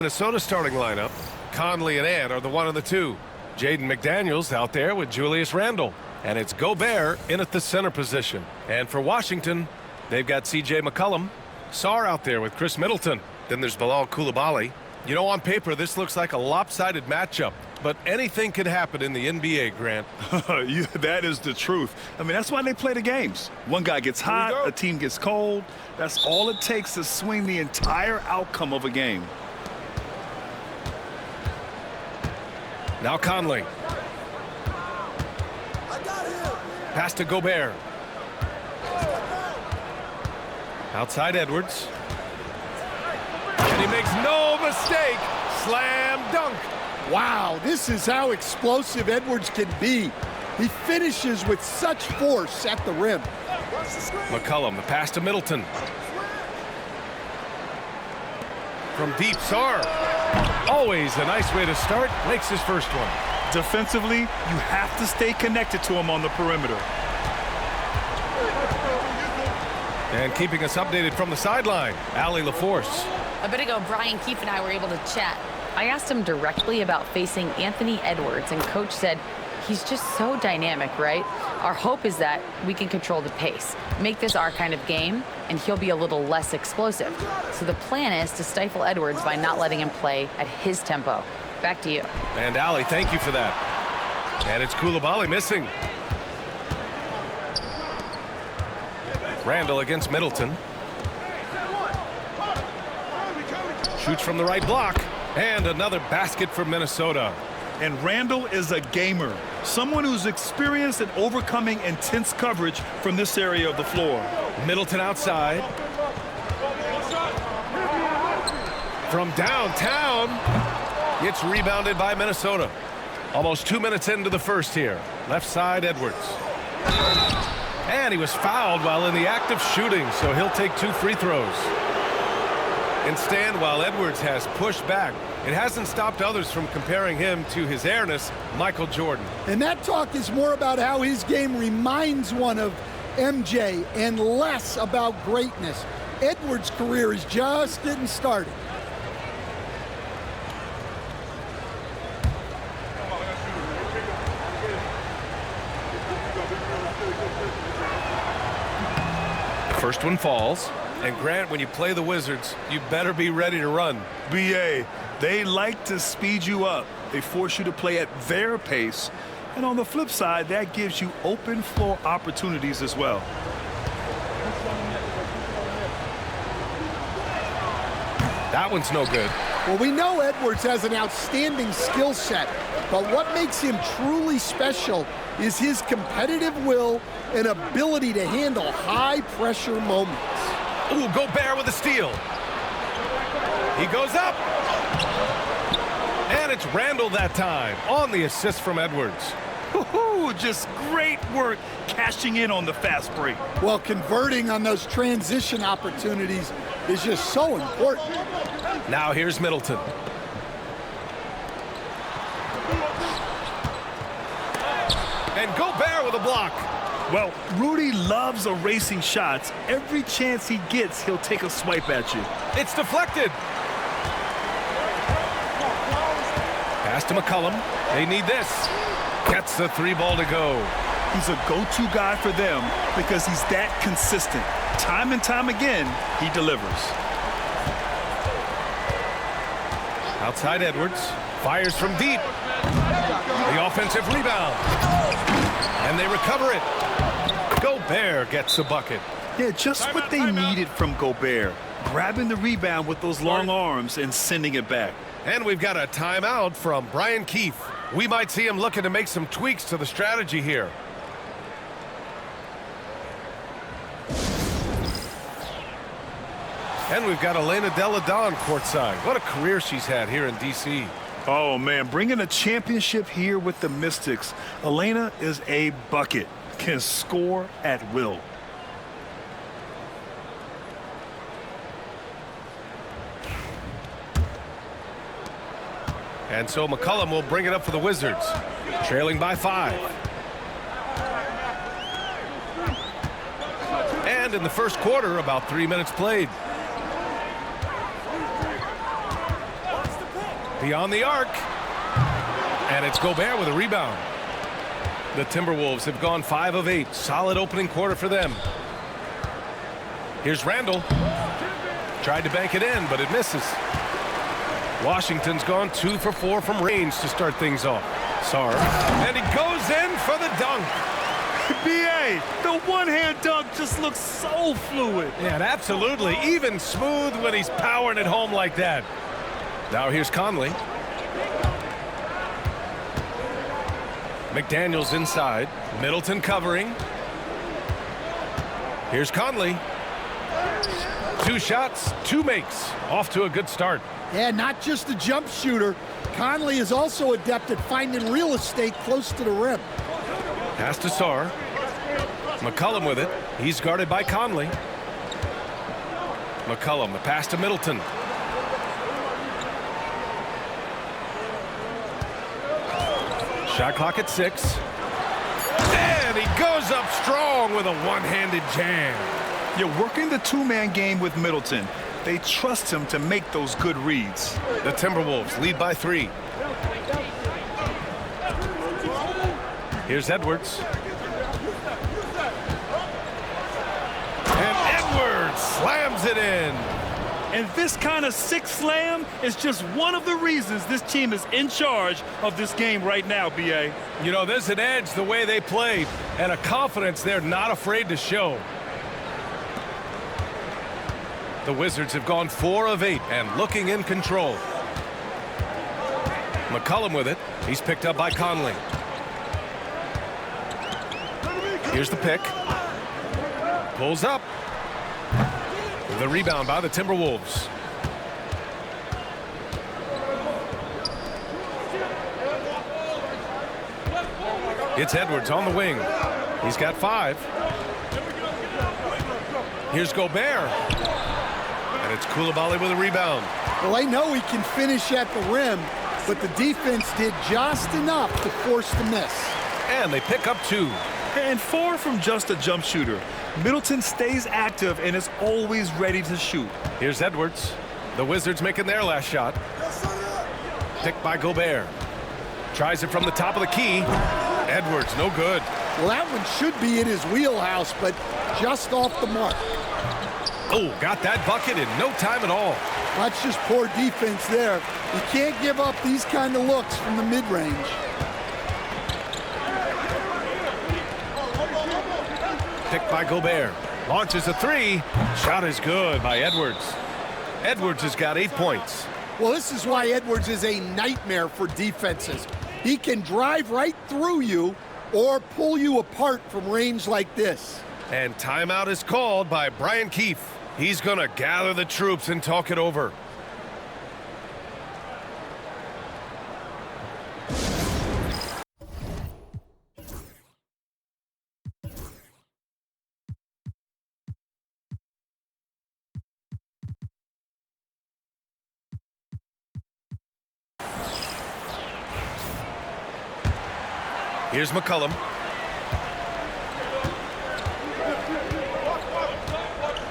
Minnesota starting lineup. Conley and Ant are the 1 and the 2. Jaden McDaniels out there with Julius Randle. And it's Gobert in at the center position. And for Washington, they've got C.J. McCollum. Sarr out there with Chris Middleton. Then there's Bilal Coulibaly. You know, on paper, this looks like a lopsided matchup. But anything could happen in the NBA, Grant. Yeah, that is the truth. I mean, that's why they play the games. One guy gets hot, a team gets cold. That's all it takes to swing the entire outcome of a game. Now Conley. Pass to Gobert. Outside Edwards. And he makes no mistake. Slam dunk. Wow, this is how explosive Edwards can be. He finishes with such force at the rim. McCollum, the pass to Middleton. From deep, Sarr. Always a nice way to start. Makes his first one. Defensively, you have to stay connected to him on the perimeter. And keeping us updated from the sideline, Allie LaForce. A bit ago, Brian Keefe and I were able to chat. I asked him directly about facing Anthony Edwards, and Coach said he's just so dynamic, right? Our hope is that we can control the pace, make this our kind of game, and he'll be a little less explosive. So the plan is to stifle Edwards by not letting him play at his tempo. Back to you. And Allie, thank you for that. And it's Coulibaly missing. Randle against Middleton. Shoots from the right block. And another basket for Minnesota. And Randle is a gamer, someone who's experienced in overcoming intense coverage from this area of the floor. Middleton outside. From downtown, it's rebounded by Minnesota. Almost 2 minutes into the first here. Left side, Edwards. And he was fouled while in the act of shooting, so he'll take 2 free throws. Instead, while Edwards has pushed back, it hasn't stopped others from comparing him to his airness, Michael Jordan. And that talk is more about how his game reminds one of MJ and less about greatness. Edwards' career is just getting started. First one falls. And Grant, when you play the Wizards, you better be ready to run. BA, they like to speed you up. They force you to play at their pace. And on the flip side, that gives you open floor opportunities as well. That one's no good. Well, we know Edwards has an outstanding skill set, but what makes him truly special is his competitive will and ability to handle high-pressure moments. Ooh, Gobert with a steal. He goes up. And it's Randle that time on the assist from Edwards. Just great work cashing in on the fast break. Well, converting on those transition opportunities is just so important. Now here's Middleton. And Gobert with a block. Well, Rudy loves erasing shots. Every chance he gets, he'll take a swipe at you. It's deflected. Pass to McCollum. They need this. Gets the 3 ball to go. He's a go-to guy for them because he's that consistent. Time and time again, he delivers. Outside Edwards. Fires from deep. The offensive rebound. And they recover it. Gobert gets the bucket. Yeah, just what they needed from Gobert. Grabbing the rebound with those long arms and sending it back. And we've got a timeout from Brian Keefe. We might see him looking to make some tweaks to the strategy here. And we've got Elena Delle Donne courtside. What a career she's had here in D.C. Oh, man, bringing a championship here with the Mystics. Elena is a bucket. Can score at will. And so McCollum will bring it up for the Wizards, trailing by 5. And in the first quarter, about 3 minutes played. Beyond the arc. And it's Gobert with a rebound. The Timberwolves have gone 5 of 8. Solid opening quarter for them. Here's Randall. Tried to bank it in, but it misses. Washington's gone 2 for 4 from range to start things off. Sarr. And he goes in for the dunk. B.A., the one-hand dunk just looks so fluid. Yeah, and absolutely. Even smooth when he's powering it home like that. Now here's Conley. McDaniels inside. Middleton covering. Here's Conley. 2 shots, 2 makes. Off to a good start. Yeah, not just a jump shooter. Conley is also adept at finding real estate close to the rim. Pass to Sarr. McCollum with it. He's guarded by Conley. McCollum, the pass to Middleton. Shot clock at 6. And he goes up strong with a one-handed jam. You're working the two-man game with Middleton. They trust him to make those good reads. The Timberwolves lead by 3. Here's Edwards. And Edwards slams it in. And this kind of sick slam is just one of the reasons this team is in charge of this game right now, B.A. You know, there's an edge the way they play and a confidence they're not afraid to show. The Wizards have gone 4 of 8 and looking in control. McCollum with it. He's picked up by Conley. Here's the pick. Pulls up. The rebound by the Timberwolves. It's Edwards on the wing. He's got 5. Here's Gobert. And it's Coulibaly with a rebound. Well, I know he can finish at the rim, but the defense did just enough to force the miss. And they pick up 2. And far from just a jump shooter, Middleton stays active and is always ready to shoot. Here's Edwards. The Wizards making their last shot. Picked by Gobert. Tries it from the top of the key. Edwards, no good. Well, that one should be in his wheelhouse, but just off the mark. Oh, got that bucket in no time at all. That's just poor defense there. You can't give up these kind of looks from the mid-range. Picked by Gobert. Launches a 3. Shot is good by Edwards. Edwards has got 8 points. Well, this is why Edwards is a nightmare for defenses. He can drive right through you or pull you apart from range like this. And timeout is called by Brian Keefe. He's going to gather the troops and talk it over. Here's McCollum.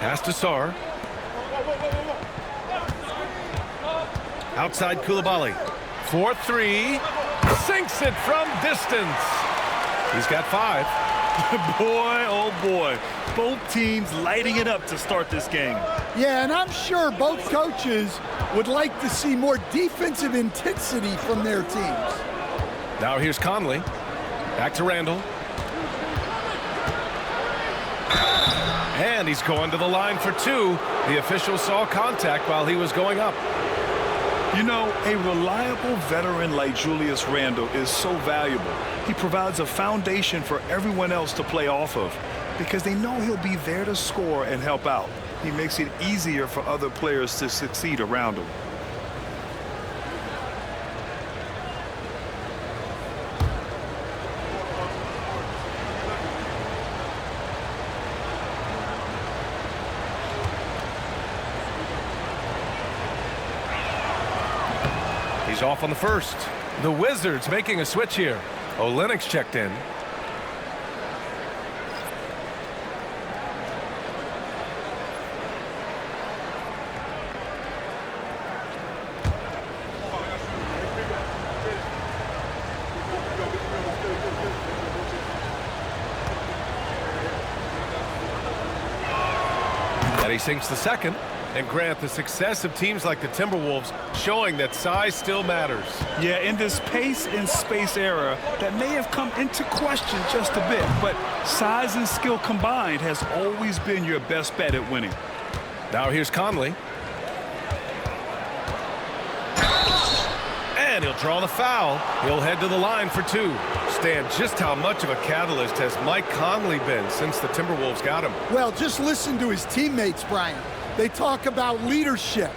Pass to Sarr. Outside Coulibaly. 4-3. Sinks it from distance. He's got 5. Boy, oh boy. Both teams lighting it up to start this game. Yeah, and I'm sure both coaches would like to see more defensive intensity from their teams. Now here's Conley. Back to Randall. And he's going to the line for 2. The official saw contact while he was going up. You know, a reliable veteran like Julius Randle is so valuable. He provides a foundation for everyone else to play off of because they know he'll be there to score and help out. He makes it easier for other players to succeed around him. He's off on the first. The Wizards making a switch here. Olenek's checked in. And he sinks the second. And Grant, the success of teams like the Timberwolves showing that size still matters. Yeah, in this pace and space era, that may have come into question just a bit, but size and skill combined has always been your best bet at winning. Now here's Conley. And he'll draw the foul. He'll head to the line for two. Stan, just how much of a catalyst has Mike Conley been since the Timberwolves got him? Well, just listen to his teammates, Brian. They talk about leadership,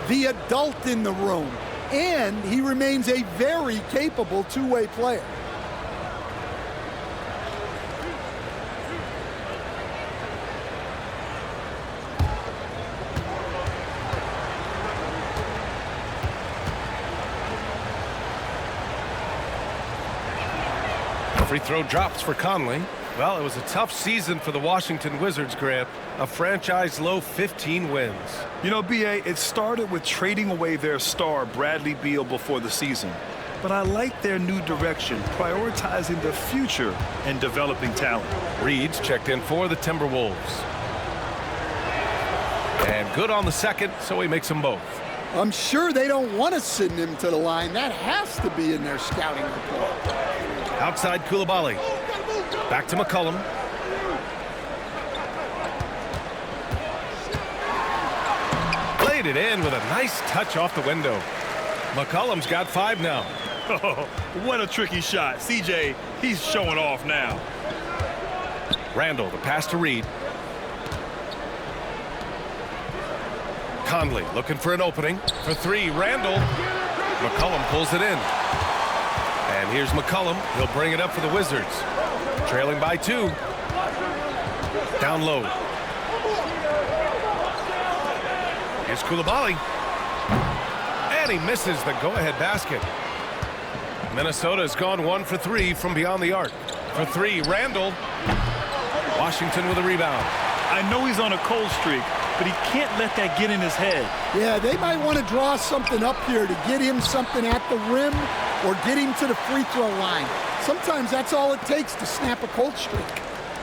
the adult in the room, and he remains a very capable two-way player. Free throw drops for Conley. Well, it was a tough season for the Washington Wizards, Grant. A franchise-low 15 wins. You know, B.A., it started with trading away their star, Bradley Beal, before the season. But I like their new direction, prioritizing the future and developing talent. Reed's checked in for the Timberwolves. And good on the second, so he makes them both. I'm sure they don't want to send him to the line. That has to be in their scouting report. Outside Coulibaly. Back to McCollum. Played it in with a nice touch off the window. McCollum's got 5 now. Oh, what a tricky shot. CJ, he's showing off now. Randall, the pass to Reed. Conley looking for an opening. For 3, Randall. McCollum pulls it in. And here's McCollum. He'll bring it up for the Wizards. Trailing by 2. Down low. Here's Coulibaly. And he misses the go-ahead basket. Minnesota has gone 1 for 3 from beyond the arc. For 3, Randall. Washington with a rebound. I know he's on a cold streak, but he can't let that get in his head. Yeah, they might want to draw something up here to get him something at the rim or get him to the free throw line. Sometimes that's all it takes to snap a cold streak.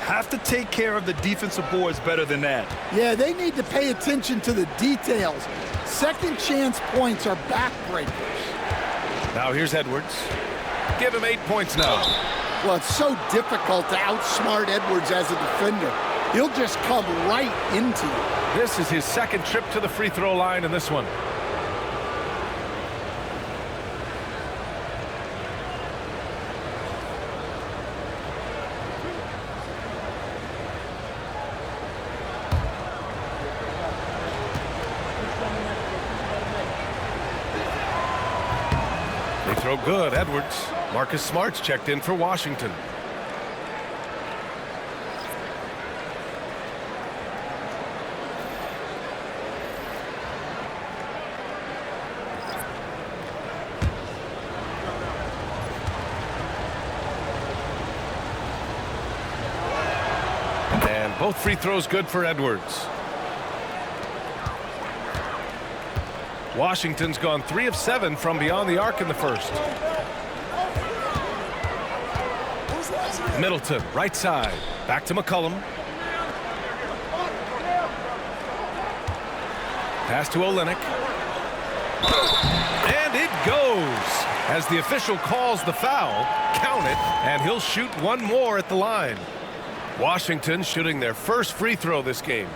Have to take care of the defensive boards better than that. Yeah, they need to pay attention to the details. Second chance points are backbreakers. Now here's Edwards. Give him 8 points now. Well, it's so difficult to outsmart Edwards as a defender. He'll just come right into you. This is his second trip to the free throw line in this one. They throw good, Edwards. Marcus Smart's checked in for Washington. And both free throws good for Edwards. Washington's gone 3 of 7 from beyond the arc in the first. Middleton, right side. Back to McCollum. Pass to Olynyk. And it goes. As the official calls the foul, count it, and he'll shoot one more at the line. Washington shooting their first free throw this game.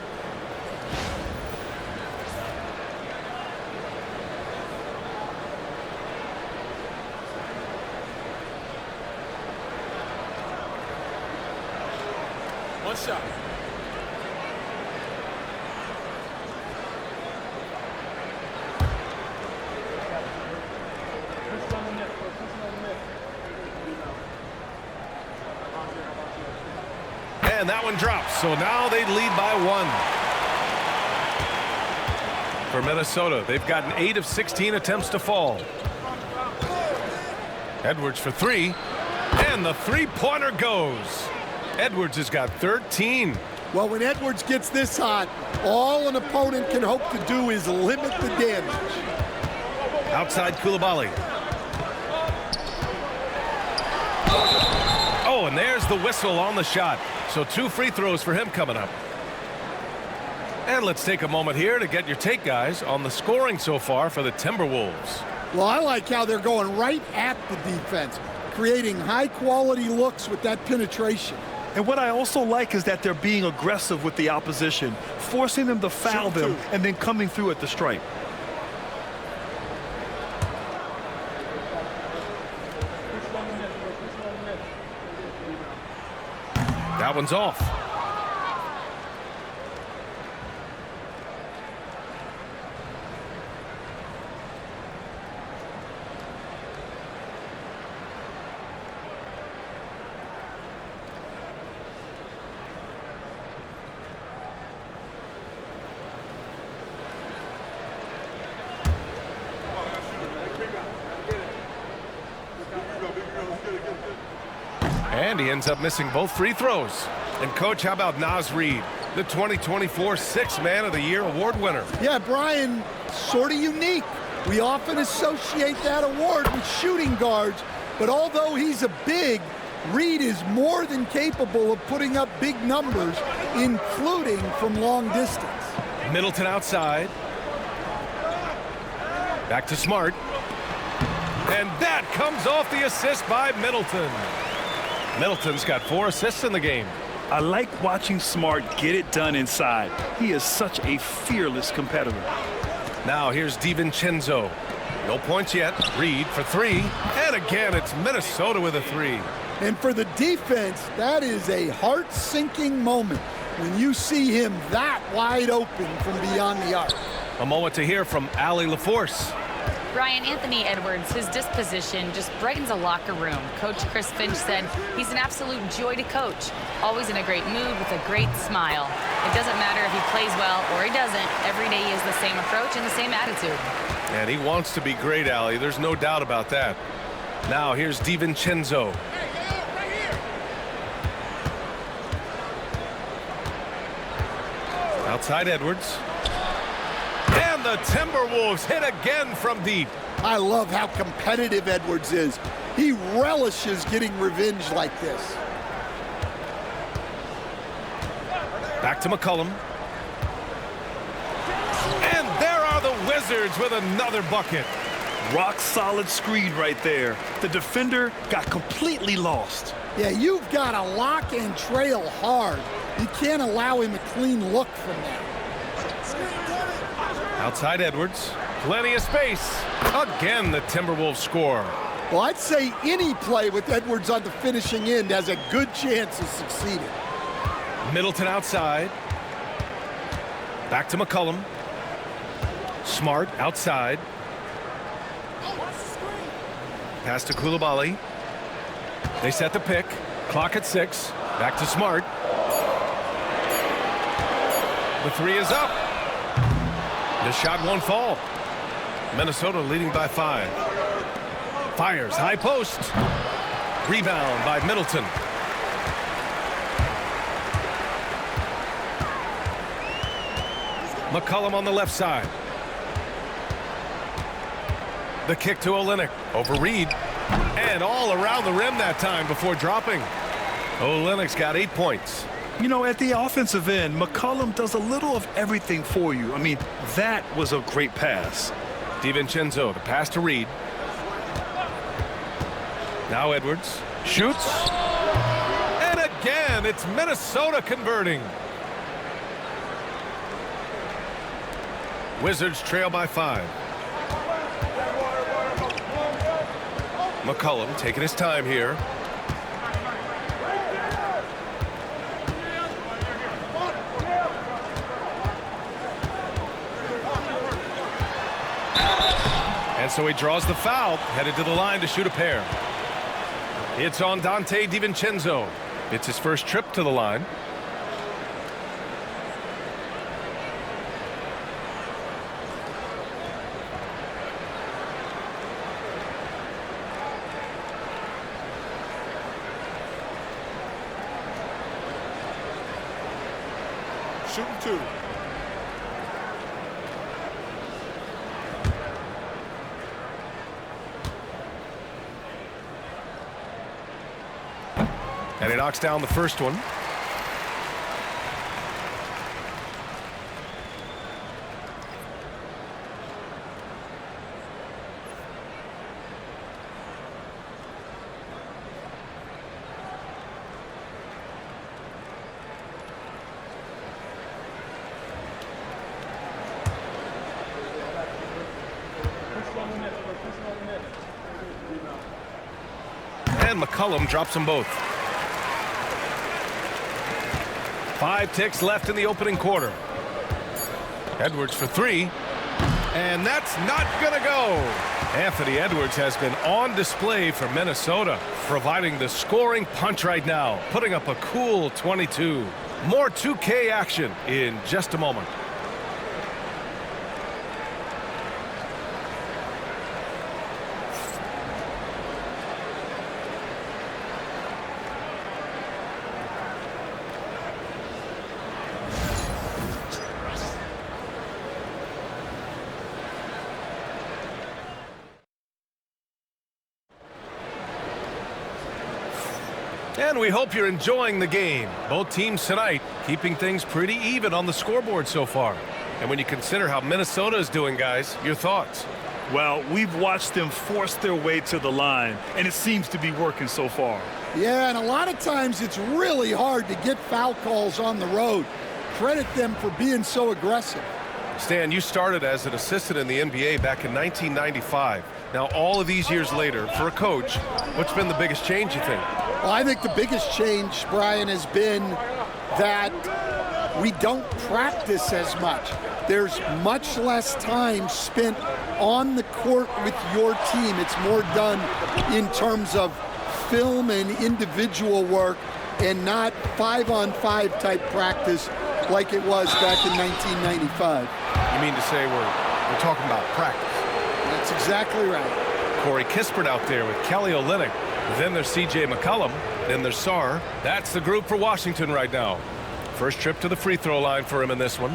One shot. And that one drops, so now they lead by 1. For Minnesota, they've gotten 8 of 16 attempts to fall. Edwards for 3, and the three-pointer goes. Edwards has got 13. Well, when Edwards gets this hot, all an opponent can hope to do is limit the damage. Outside Coulibaly. Oh, and there's the whistle on the shot. So 2 free throws for him coming up. And let's take a moment here to get your take, guys, on the scoring so far for the Timberwolves. Well, I like how they're going right at the defense, creating high-quality looks with that penetration. And what I also like is that they're being aggressive with the opposition, forcing them to foul them and then coming through at the stripe. That one's off. And he ends up missing both free throws. And, Coach, how about Naz Reid, the 2024 Sixth Man of the Year award winner? Yeah, Brian, sort of unique. We often associate that award with shooting guards, but although he's a big, Reid is more than capable of putting up big numbers, including from long distance. Middleton outside. Back to Smart. And that comes off the assist by Middleton. Middleton's got 4 assists in the game. I like watching Smart get it done inside. He is such a fearless competitor. Now here's DiVincenzo. No points yet. Reid for 3. And again, it's Minnesota with a 3. And for the defense, that is a heart-sinking moment when you see him that wide open from beyond the arc. A moment to hear from Allie LaForce. Brian, Anthony Edwards, his disposition just brightens a locker room. Coach Chris Finch said he's an absolute joy to coach, always in a great mood with a great smile. It doesn't matter if he plays well or he doesn't. Every day he has the same approach and the same attitude. And he wants to be great, Allie. There's no doubt about that. Now here's DiVincenzo. Outside Edwards. And the Timberwolves hit again from deep. I love how competitive Edwards is. He relishes getting revenge like this. Back to McCollum. And there are the Wizards with another bucket. Rock solid screen right there. The defender got completely lost. Yeah, you've got to lock and trail hard. You can't allow him a clean look from that. Outside Edwards. Plenty of space. Again, the Timberwolves score. Well, I'd say any play with Edwards on the finishing end has a good chance of succeeding. Middleton outside. Back to McCollum. Smart outside. Pass to Coulibaly. They set the pick. Clock at 6. Back to Smart. The 3 is up. The shot won't fall. Minnesota leading by 5. Fires high post. Rebound by Middleton. McCollum on the left side. The kick to Olynyk over Reid. And all around the rim that time before dropping. Olynyk's got 8 points. You know, at the offensive end, McCollum does a little of everything for you. I mean, that was a great pass. DiVincenzo, the pass to Reid. Now Edwards shoots. And again, it's Minnesota converting. Wizards trail by 5. McCollum taking his time here. And so he draws the foul, headed to the line to shoot a pair. It's on Donte DiVincenzo. It's his first trip to the line. Shooting 2. And he knocks down the first one. And McCollum drops them both. 5 ticks left in the opening quarter. Edwards for 3. And that's not going to go. Anthony Edwards has been on display for Minnesota, providing the scoring punch right now, putting up a cool 22. More 2K action in just a moment. And we hope you're enjoying the game. Both teams tonight keeping things pretty even on the scoreboard so far. And when you consider how Minnesota is doing, guys, your thoughts? Well, we've watched them force their way to the line, and it seems to be working so far. Yeah, and a lot of times it's really hard to get foul calls on the road. Credit them for being so aggressive. Stan, you started as an assistant in the NBA back in 1995. Now, all of these years later, for a coach, what's been the biggest change, you think? Well, I think the biggest change, Brian, has been that we don't practice as much. There's much less time spent on the court with your team. It's more done in terms of film and individual work and not 5-on-5 type practice like it was back in 1995. You mean to say we're talking about practice? That's exactly right. Corey Kispert out there with Kelly Olynyk. Then there's C.J. McCollum. Then there's Sarr. That's the group for Washington right now. First trip to the free throw line for him in this one.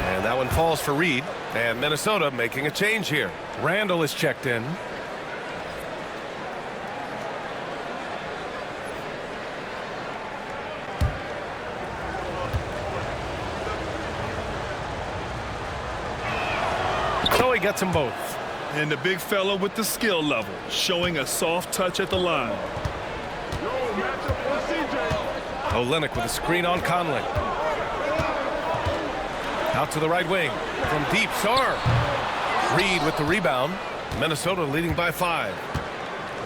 And that one falls for Reed. And Minnesota making a change here. Randall is checked in. So he gets them both. And the big fella with the skill level, showing a soft touch at the line. Olynyk with a screen on Conley. Out to the right wing. From deep, Sarr. Reed with the rebound. Minnesota leading by 5.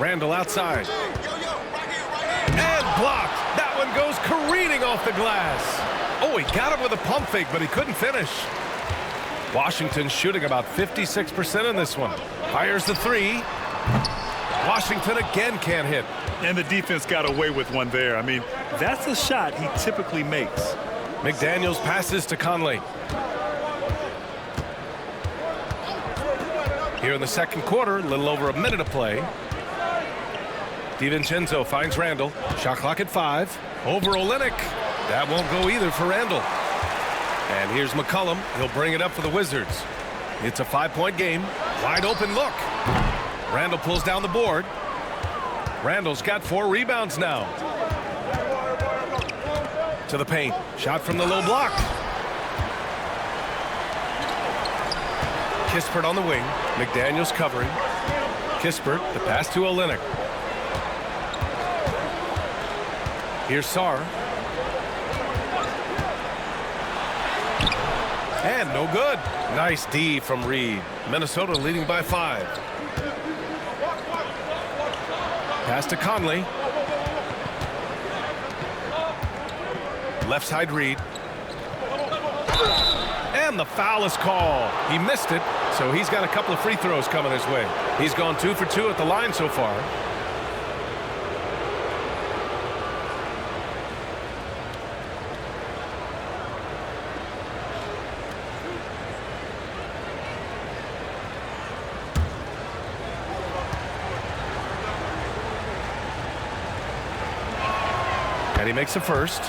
Randall outside. And blocked. That one goes careening off the glass. Oh, he got him with a pump fake, but he couldn't finish. Washington shooting about 56% in this one. Fires the 3. Washington again can't hit. And the defense got away with one there. I mean, that's a shot he typically makes. McDaniels passes to Conley. Here in the second quarter, a little over a minute of play. DiVincenzo finds Randall. Shot clock at 5. Over Olynyk. That won't go either for Randall. And here's McCollum. He'll bring it up for the Wizards. It's a 5-point game. Wide open look. Randall pulls down the board. Randall's got 4 rebounds now. To the paint. Shot from the low block. Kispert on the wing. McDaniels covering. Kispert, the pass to Olynyk. Here's Sarr. And no good. Nice D from Reed. Minnesota leading by 5. Pass to Conley. Left side Reed. And the foul is called. He missed it, so he's got a couple of free throws coming his way. He's gone 2 for 2 at the line so far. And he makes the first.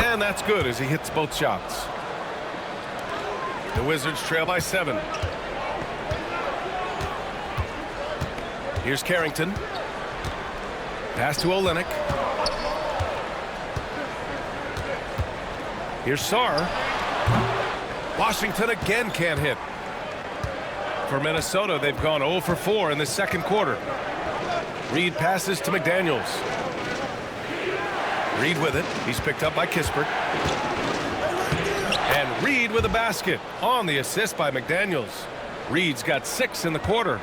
And that's good as he hits both shots. The Wizards trail by 7. Here's Carrington. Pass to Olynyk. Here's Sarr. Washington again can't hit. For Minnesota, they've gone 0 for 4 in the second quarter. Reed passes to McDaniels. Reed with it. He's picked up by Kispert. And Reed with a basket on the assist by McDaniels. Reed's got 6 in the quarter.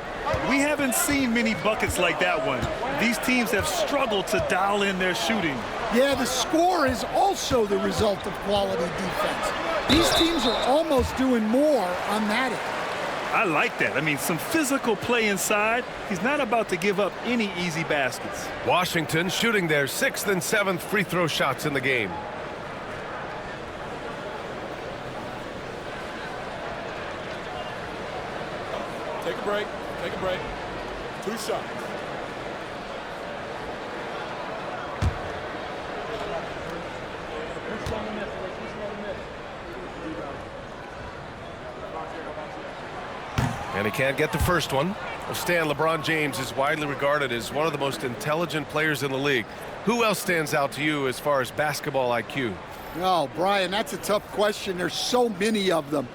We haven't seen many buckets like that one. These teams have struggled to dial in their shooting. Yeah, the score is also the result of quality defense. These teams are almost doing more on that end. I like that. I mean, some physical play inside. He's not about to give up any easy baskets. Washington shooting their 6th and 7th free throw shots in the game. Take a break. Take a break. 2 shots. And he can't get the first one. Well, Stan, LeBron James is widely regarded as one of the most intelligent players in the league. Who else stands out to you as far as basketball IQ? Oh, Brian, that's a tough question. There's so many of them.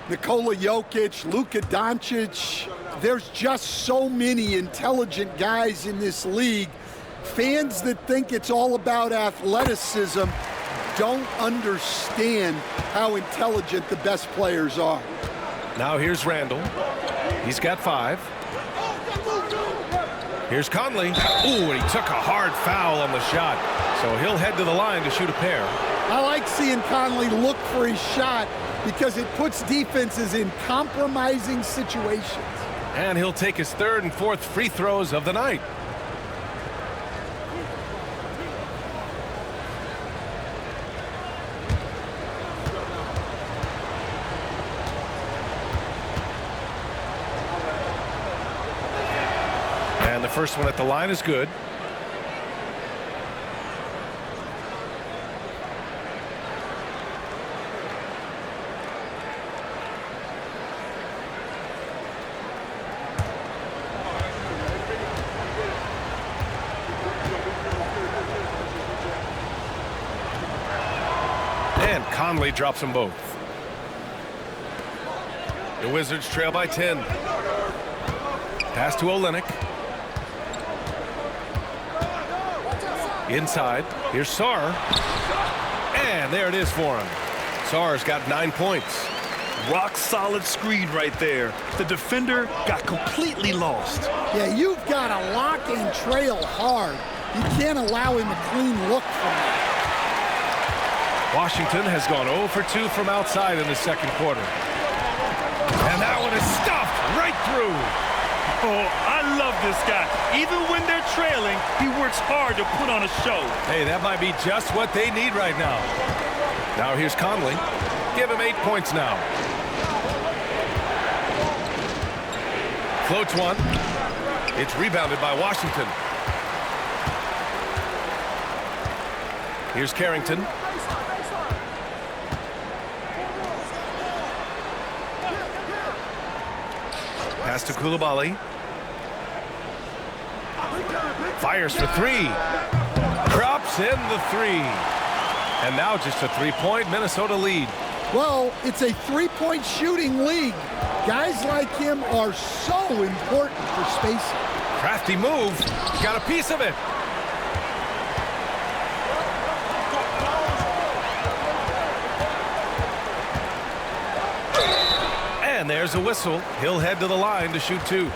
Nikola Jokic, Luka Doncic. There's just so many intelligent guys in this league. Fans that think it's all about athleticism don't understand how intelligent the best players are. Now here's Randall. He's got 5. Here's Conley. Ooh, and he took a hard foul on the shot. So he'll head to the line to shoot a pair. I like seeing Conley look for his shot because it puts defenses in compromising situations. And he'll take his 3rd and 4th free throws of the night. And the first one at the line is good. And Conley drops them both. The Wizards trail by 10. Pass to Olynyk. Inside. Here's Sarr. And there it is for him. Sarr's got 9 points. Rock solid screen right there. The defender got completely lost. Yeah, you've got to lock and trail hard. You can't allow him a clean look from that. Washington has gone 0 for 2 from outside in the second quarter. And that one is stuffed right through. Oh, I love this guy. Even when they're trailing, he works hard to put on a show. Hey, that might be just what they need right now. Now here's Conley. Give him 8 points now. Floats one. It's rebounded by Washington. Here's Carrington. Pass to Koulibaly. Fires for 3. Drops in the 3. And now just a 3-point Minnesota lead. Well, it's a 3-point shooting league. Guys like him are so important for spacing. Crafty move. Got a piece of it. And there's a whistle. He'll head to the line to shoot 2.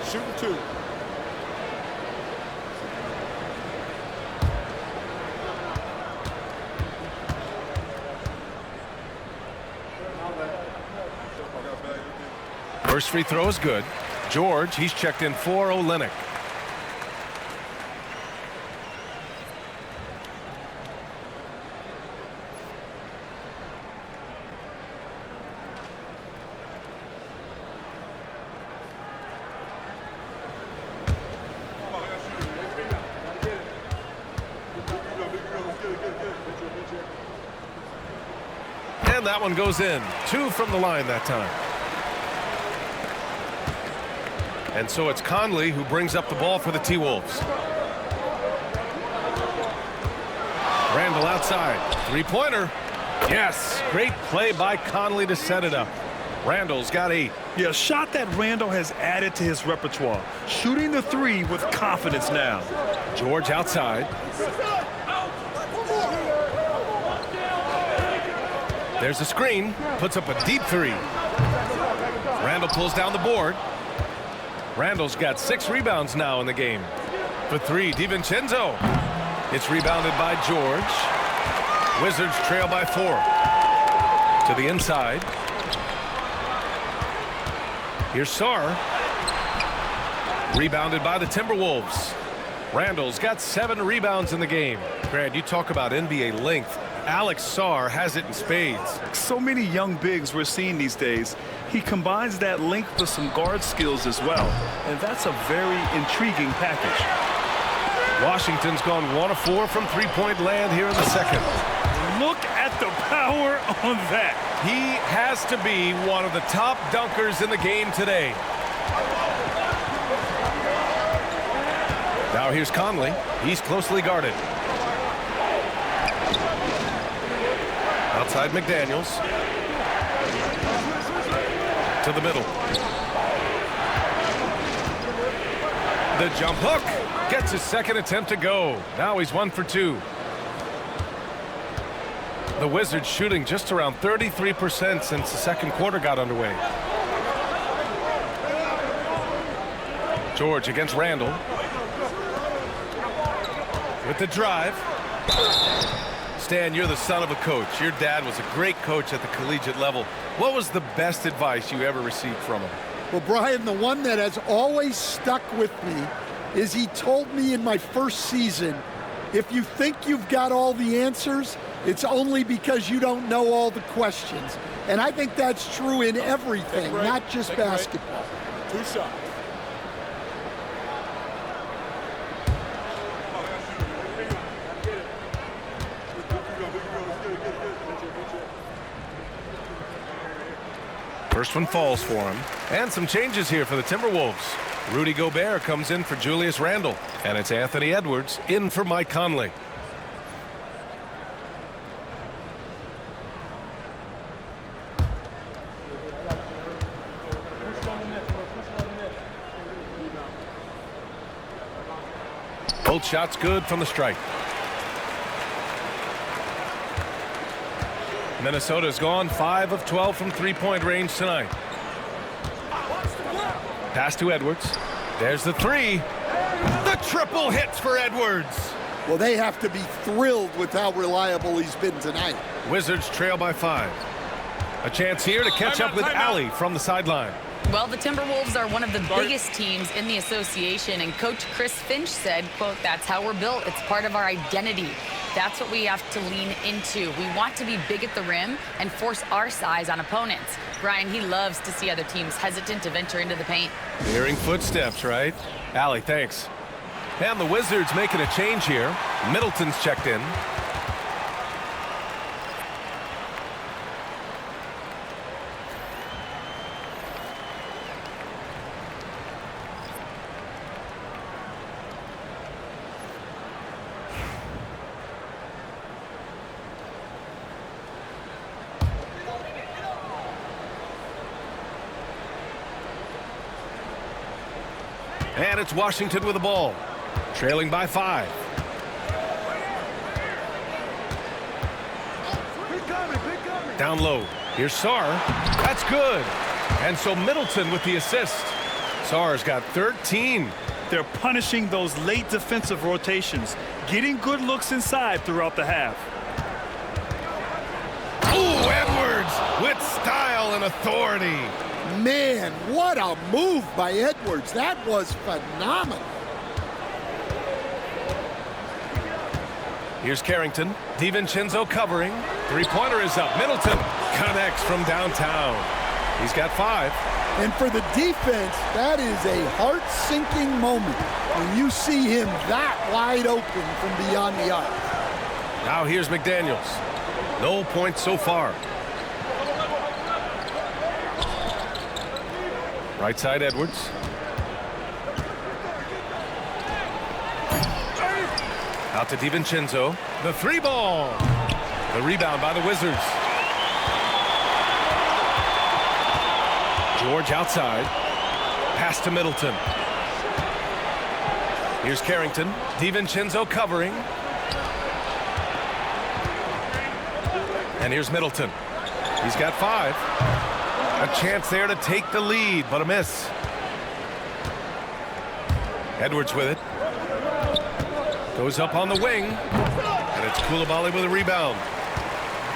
Shooting 2. First free throw is good. George, he's checked in for Olynyk. And that one goes in. 2 from the line that time. And so it's Conley who brings up the ball for the T-Wolves. Randall outside. Three-pointer. Yes. Great play by Conley to set it up. Randall's got 8. Yeah, a shot that Randall has added to his repertoire. Shooting the 3 with confidence now. George outside. There's a screen. Puts up a deep 3. Randall pulls down the board. Randall's got 6 rebounds now in the game. For 3, DiVincenzo. It's rebounded by George. Wizards trail by 4. To the inside. Here's Sarr. Rebounded by the Timberwolves. Randall's got 7 rebounds in the game. Grant, you talk about NBA length. Alex Sarr has it in spades. So many young bigs we're seeing these days. He combines that length with some guard skills as well. And that's a very intriguing package. Washington's gone 1 of 4 from three-point land here in the second. Look at the power on that. He has to be one of the top dunkers in the game today. Now here's Conley. He's closely guarded. Outside McDaniels. To the middle. The jump hook. Gets his second attempt to go. Now he's 1 for 2. The Wizards shooting just around 33% since the second quarter got underway. George against Randall. With the drive. Stan, you're the son of a coach. Your dad was a great coach at the collegiate level. What was the best advice you ever received from him? Well, Brian, the one that has always stuck with me is he told me in my first season, if you think you've got all the answers, it's only because you don't know all the questions. And I think that's true in everything, not just basketball. 2 shots. First one falls for him. And some changes here for the Timberwolves. Rudy Gobert comes in for Julius Randle. And it's Anthony Edwards in for Mike Conley. Both shots good from the strike. Minnesota's gone 5 of 12 from three-point range tonight. Pass to Edwards. There's the 3. The triple hits for Edwards. Well, they have to be thrilled with how reliable he's been tonight. Wizards trail by 5. A chance here to catch up with Allie from the sideline. Well, the Timberwolves are one of the biggest teams in the association, and Coach Chris Finch said, quote, "That's how we're built. It's part of our identity. That's what we have to lean into. We want to be big at the rim and force our size on opponents." Brian, he loves to see other teams hesitant to venture into the paint. Hearing footsteps, right? Allie, thanks. And the Wizards making a change here. Middleton's checked in. And it's Washington with the ball, trailing by 5. Down low. Here's Sarr. That's good. And so Middleton with the assist. Sarr's got 13. They're punishing those late defensive rotations, getting good looks inside throughout the half. Ooh, Edwards with style and authority. Man, what a move by Edwards. That was phenomenal. Here's Carrington. DiVincenzo covering. Three-pointer is up. Middleton connects from downtown. He's got 5. And for the defense, that is a heart-sinking moment when you see him that wide open from beyond the arc. Now here's McDaniels. No points so far. Right side, Edwards. Out to DiVincenzo. The three ball. The rebound by the Wizards. George outside. Pass to Middleton. Here's Carrington. DiVincenzo covering. And here's Middleton. He's got 5. A chance there to take the lead, but a miss. Edwards with it. Goes up on the wing. And it's Coulibaly with a rebound.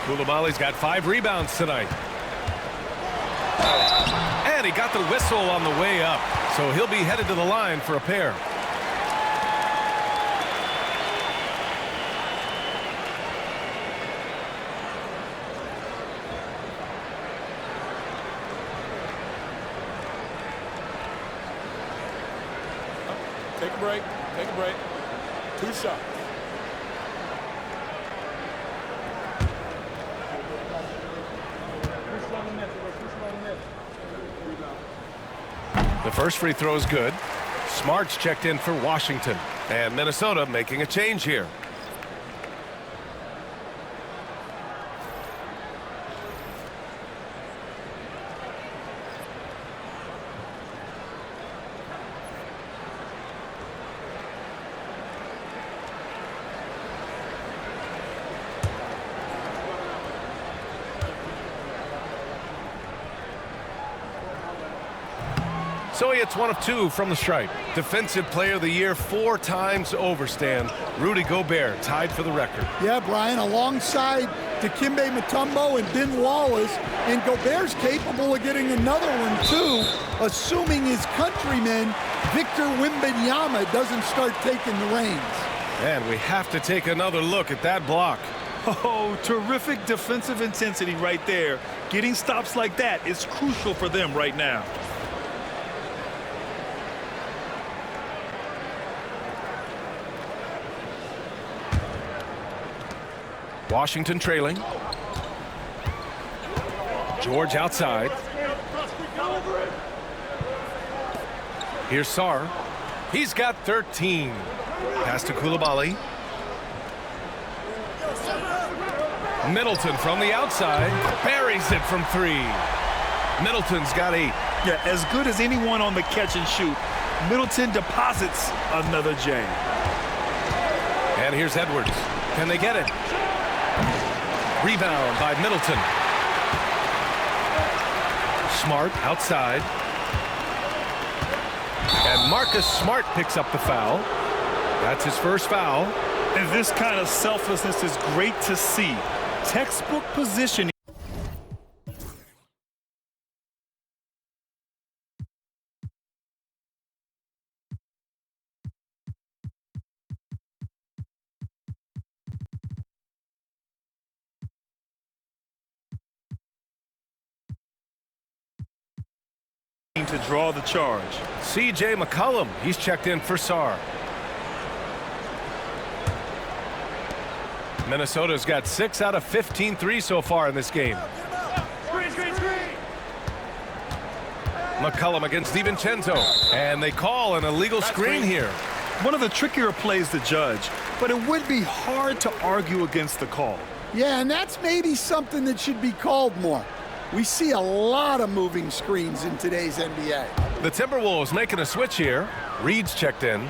Coulibaly's got 5 rebounds tonight. And he got the whistle on the way up. So he'll be headed to the line for a pair. Take a break. Take a break. 2 shots. The first free throw is good. Smart's checked in for Washington. And Minnesota making a change here. So he hits 1 of 2 from the stripe. Defensive Player of the Year 4 times over, Stan. Rudy Gobert tied for the record. Yeah, Brian, alongside Dikembe Mutombo and Ben Wallace, and Gobert's capable of getting another one too, assuming his countryman Victor Wembanyama doesn't start taking the reins. And we have to take another look at that block. Oh, terrific defensive intensity right there. Getting stops like that is crucial for them right now. Washington trailing. George outside. Here's Sarr. He's got 13. Pass to Coulibaly. Middleton from the outside. Buries it from 3. Middleton's got 8. Yeah, as good as anyone on the catch and shoot. Middleton deposits another J. And here's Edwards. Can they get it? Rebound by Middleton. Smart outside. And Marcus Smart picks up the foul. That's his first foul. And this kind of selflessness is great to see. Textbook positioning. To draw the charge. C.J. McCollum, he's checked in for Sarr. Minnesota's got 6 out of 15 threes so far in this game. McCollum against DiVincenzo. And they call an illegal screen here. One of the trickier plays to judge, but it would be hard to argue against the call. Yeah, and that's maybe something that should be called more. We see a lot of moving screens in today's NBA. The Timberwolves making a switch here. Reed's checked in.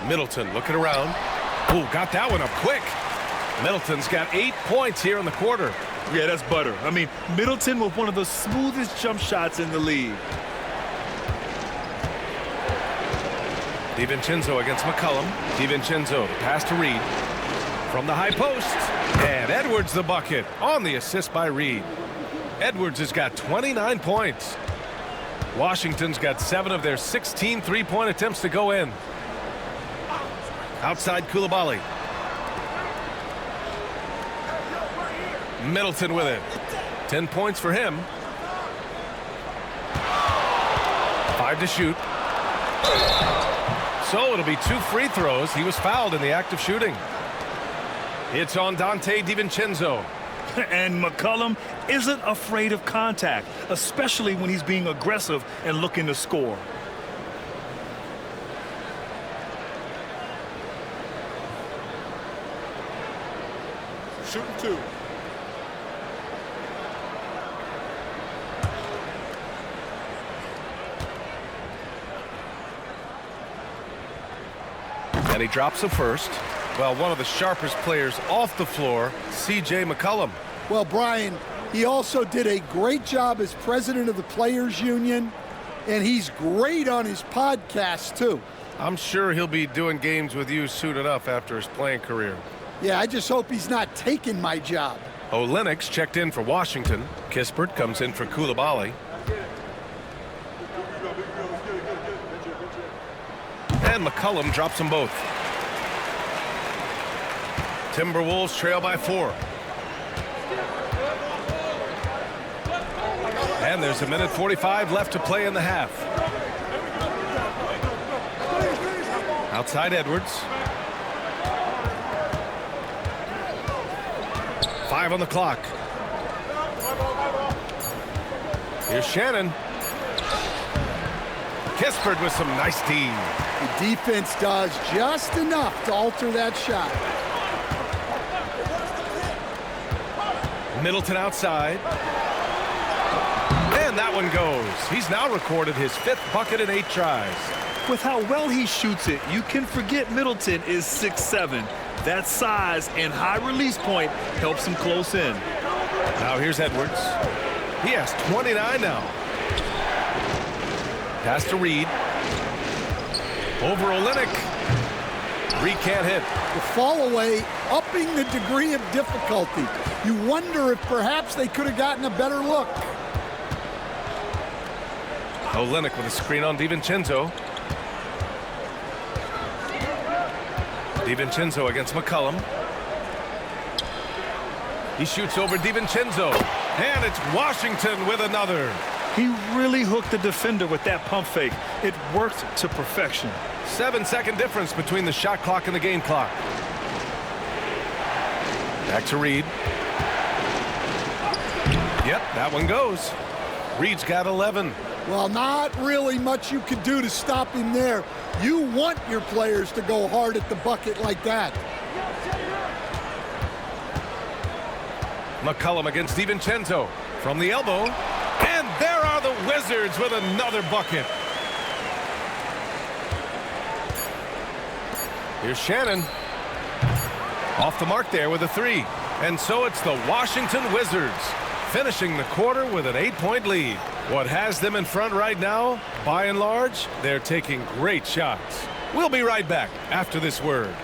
Middleton looking around. Ooh, got that one up quick. Middleton's got 8 points here in the quarter. Yeah, that's butter. I mean, Middleton with one of the smoothest jump shots in the league. DiVincenzo against McCollum. DiVincenzo, pass to Reed. From the high post. And Edwards the bucket on the assist by Reed. Edwards has got 29 points. Washington's got 7 of their 16 three-point attempts to go in. Outside Coulibaly. Middleton with it. 10 points for him. 5 to shoot. So it'll be 2 free throws. He was fouled in the act of shooting. It's on Dante DiVincenzo. And McCollum isn't afraid of contact, especially when he's being aggressive and looking to score. Shooting 2. And he drops the first. Well, one of the sharpest players off the floor, C.J. McCollum. Well, Brian, he also did a great job as president of the Players Union, and he's great on his podcast, too. I'm sure he'll be doing games with you soon enough after his playing career. Yeah, I just hope he's not taking my job. Olynyk checked in for Washington. Kispert comes in for Koulibaly. And McCollum drops them both. Timberwolves trail by 4. And there's 1:45 left to play in the half. Outside Edwards. 5 on the clock. Here's Shannon. Kispert with some nice D. The defense does just enough to alter that shot. Middleton outside. And that one goes. He's now recorded his 5th bucket in 8 tries. With how well he shoots it, you can forget Middleton is 6'7". That size and high release point helps him close in. Now here's Edwards. He has 29 now. Pass to Reed. Over Olynyk. Reed can't hit. The fall away, upping the degree of difficulty. You wonder if perhaps they could have gotten a better look. Olynyk with a screen on DiVincenzo. DiVincenzo against McCollum. He shoots over DiVincenzo. And it's Washington with another. He really hooked the defender with that pump fake. It worked to perfection. 7-second difference between the shot clock and the game clock. Back to Reed. Yep, that one goes. Reed's got 11. Well, not really much you could do to stop him there. You want your players to go hard at the bucket like that. McCollum against DiVincenzo from the elbow. And there are the Wizards with another bucket. Here's Shannon. Off the mark there with a 3. And so it's the Washington Wizards finishing the quarter with an 8-point lead. What has them in front right now, by and large, they're taking great shots. We'll be right back after this word.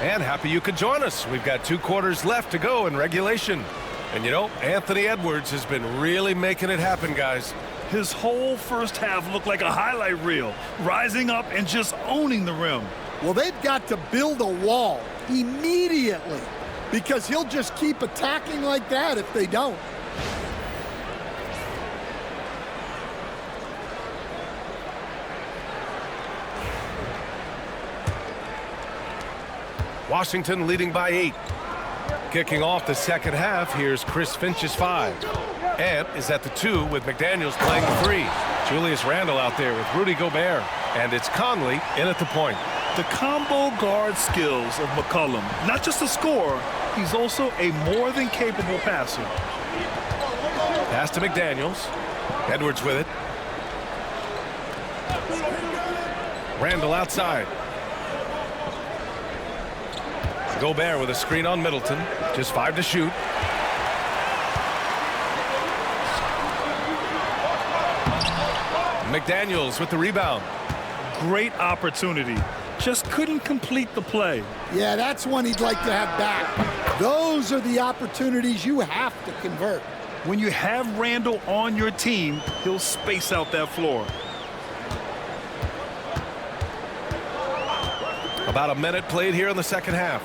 And happy you could join us. We've got 2 quarters left to go in regulation. And you know, Anthony Edwards has been really making it happen, guys. His whole first half looked like a highlight reel, rising up and just owning the rim. Well, they've got to build a wall immediately because he'll just keep attacking like that if they don't. Washington leading by 8. Kicking off the second half, here's Chris Finch's 5. Ant is at the 2 with McDaniels playing the 3. Julius Randle out there with Rudy Gobert. And it's Conley in at the point. The combo guard skills of McCollum, not just a scorer, he's also a more than capable passer. Pass to McDaniels. Edwards with it. Randall outside. Gobert with a screen on Middleton. Just 5 to shoot. McDaniels with the rebound. Great opportunity. Just couldn't complete the play. Yeah, that's one he'd like to have back. Those are the opportunities you have to convert. When you have Randall on your team, he'll space out that floor. About a minute played here in the second half.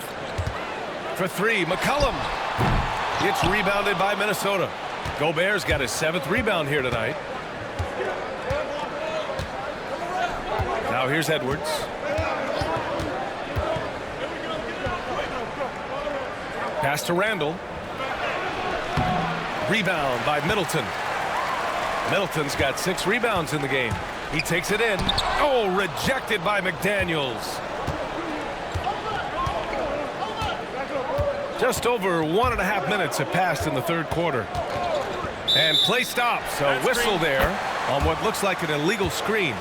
For 3, McCollum. It's rebounded by Minnesota. Gobert's got his 7th rebound here tonight. Now here's Edwards. Pass to Randall. Rebound by Middleton. Middleton's got 6 rebounds in the game. He takes it in. Oh, rejected by McDaniels. Just over 1.5 minutes have passed in the third quarter. And play stops. A whistle there on what looks like an illegal screen.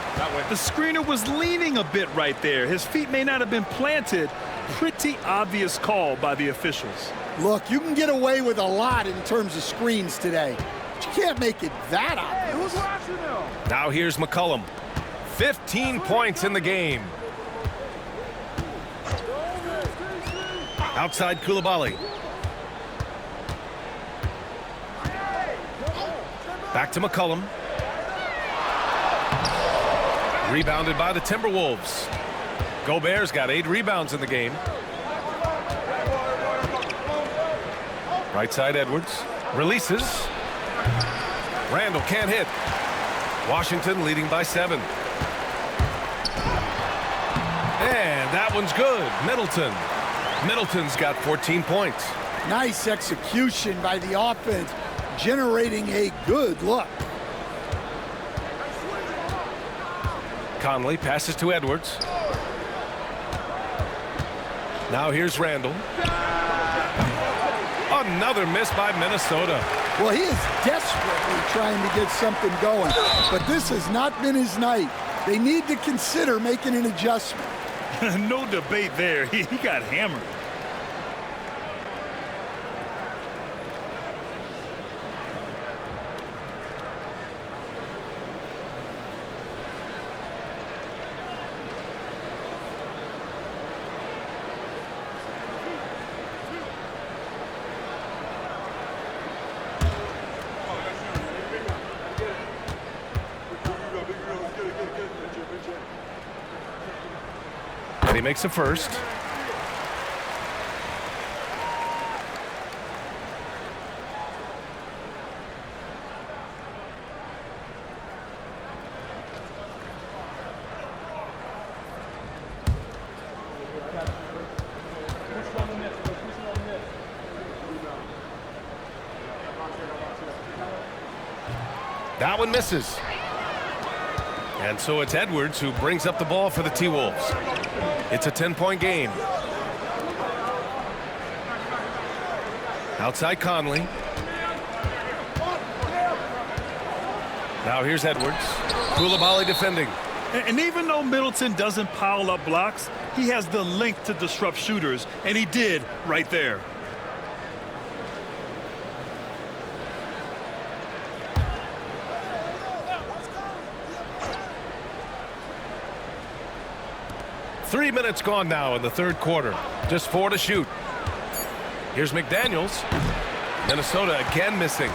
The screener was leaning a bit right there. His feet may not have been planted. Pretty obvious call by the officials. Look, you can get away with a lot in terms of screens today, but you can't make it that obvious. Now here's McCollum. 15 points in the game. Outside Koulibaly. Back to McCollum. Rebounded by the Timberwolves. Gobert's got 8 rebounds in the game. Right side Edwards. Releases. Randall can't hit. Washington leading by 7. And that one's good. Middleton's got 14 points. Nice execution by the offense, generating a good look. Conley passes to Edwards. Now here's Randall. Another miss by Minnesota. Well, he is desperately trying to get something going, but this has not been his night. They need to consider making an adjustment. No debate there. He got hammered. And he makes a first. That one misses. And so it's Edwards who brings up the ball for the T-Wolves. It's a 10-point game. Outside Conley. Now here's Edwards. Koulibaly defending. And even though Middleton doesn't pile up blocks, he has the length to disrupt shooters, and he did right there. Three minutes gone now in the third quarter. Just 4 to shoot. Here's McDaniels. Minnesota again missing.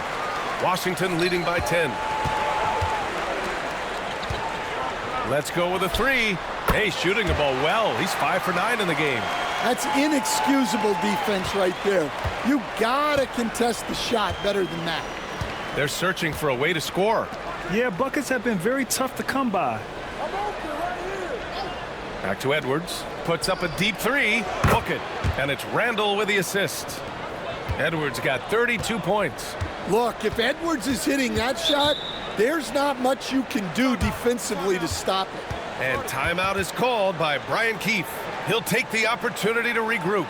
Washington leading by 10. Let's go with a 3. Hey, shooting the ball well. He's 5 for 9 in the game. That's inexcusable defense right there. You gotta contest the shot better than that. They're searching for a way to score. Yeah, buckets have been very tough to come by. Back to Edwards. Puts up a deep 3. Book it. And it's Randall with the assist. Edwards got 32 points. Look, if Edwards is hitting that shot, there's not much you can do defensively to stop it. And timeout is called by Brian Keefe. He'll take the opportunity to regroup.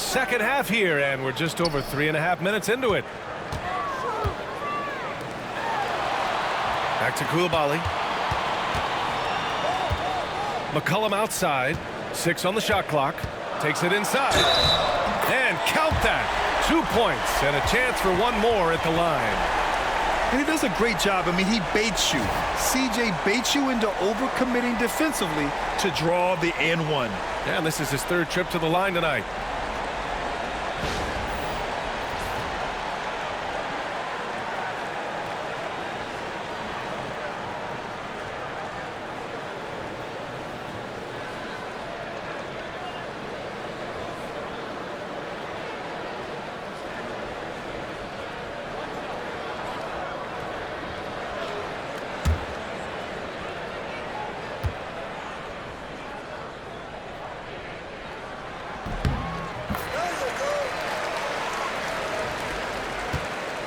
second half here, and we're just over 3.5 minutes into it. Back to Koulibaly. McCollum outside. 6 on the shot clock. Takes it inside. And count that. 2 points and a chance for one more at the line. And he does a great job. I mean, he baits you. CJ baits you into overcommitting defensively to draw the and one. Yeah, and this is his 3rd trip to the line tonight.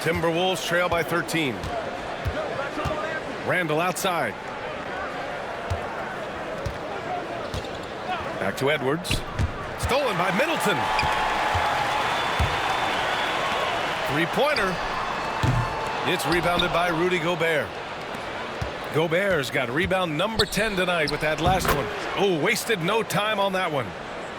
Timberwolves trail by 13. Randall outside. Back to Edwards. Stolen by Middleton. 3-pointer. It's rebounded by Rudy Gobert. Gobert's got rebound number 10 tonight with that last one. Oh, wasted no time on that one.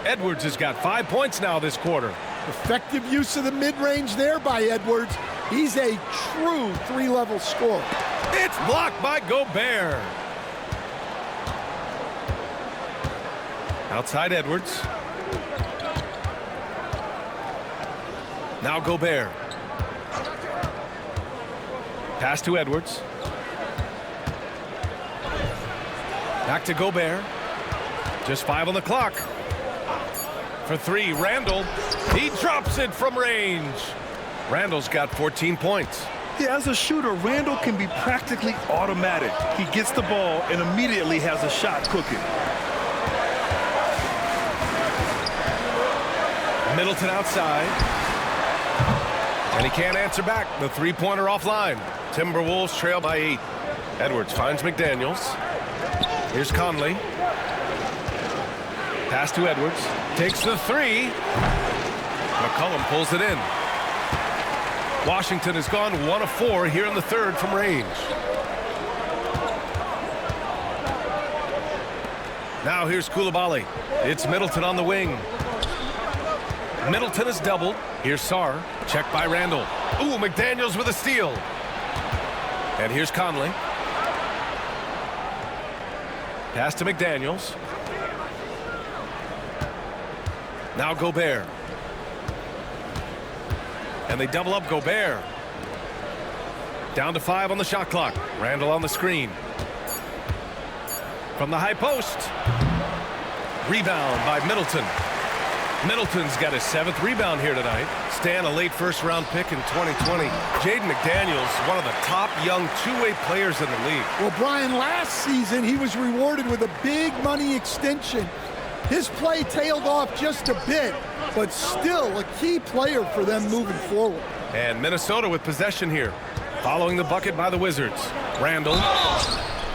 Edwards has got 5 points now this quarter. Effective use of the mid-range there by Edwards. He's a true 3-level scorer. It's blocked by Gobert. Outside Edwards. Now Gobert. Pass to Edwards. Back to Gobert. Just 5 on the clock. For 3, Randall. He drops it from range. Randall's got 14 points. Yeah, as a shooter, Randall can be practically automatic. He gets the ball and immediately has a shot cooking. Middleton outside. And he can't answer back. The 3-pointer offline. Timberwolves trail by 8. Edwards finds McDaniels. Here's Conley. Pass to Edwards. Takes the 3. McCollum pulls it in. Washington has gone 1 of 4 here in the 3rd from range. Now here's Koulibaly. It's Middleton on the wing. Middleton is doubled. Here's Sarr. Checked by Randall. Ooh, McDaniels with a steal. And here's Conley. Pass to McDaniels. Now Gobert. And they double up Gobert. Down to 5 on the shot clock. Randall on the screen. From the high post. Rebound by Middleton. Middleton's got his 7th rebound here tonight. Stan, a late first-round pick in 2020. Jaden McDaniels, one of the top young two-way players in the league. Well, Brian, last season he was rewarded with a big money extension. His play tailed off just a bit, but still a key player for them moving forward. And Minnesota with possession here. Following the bucket by the Wizards. Randall.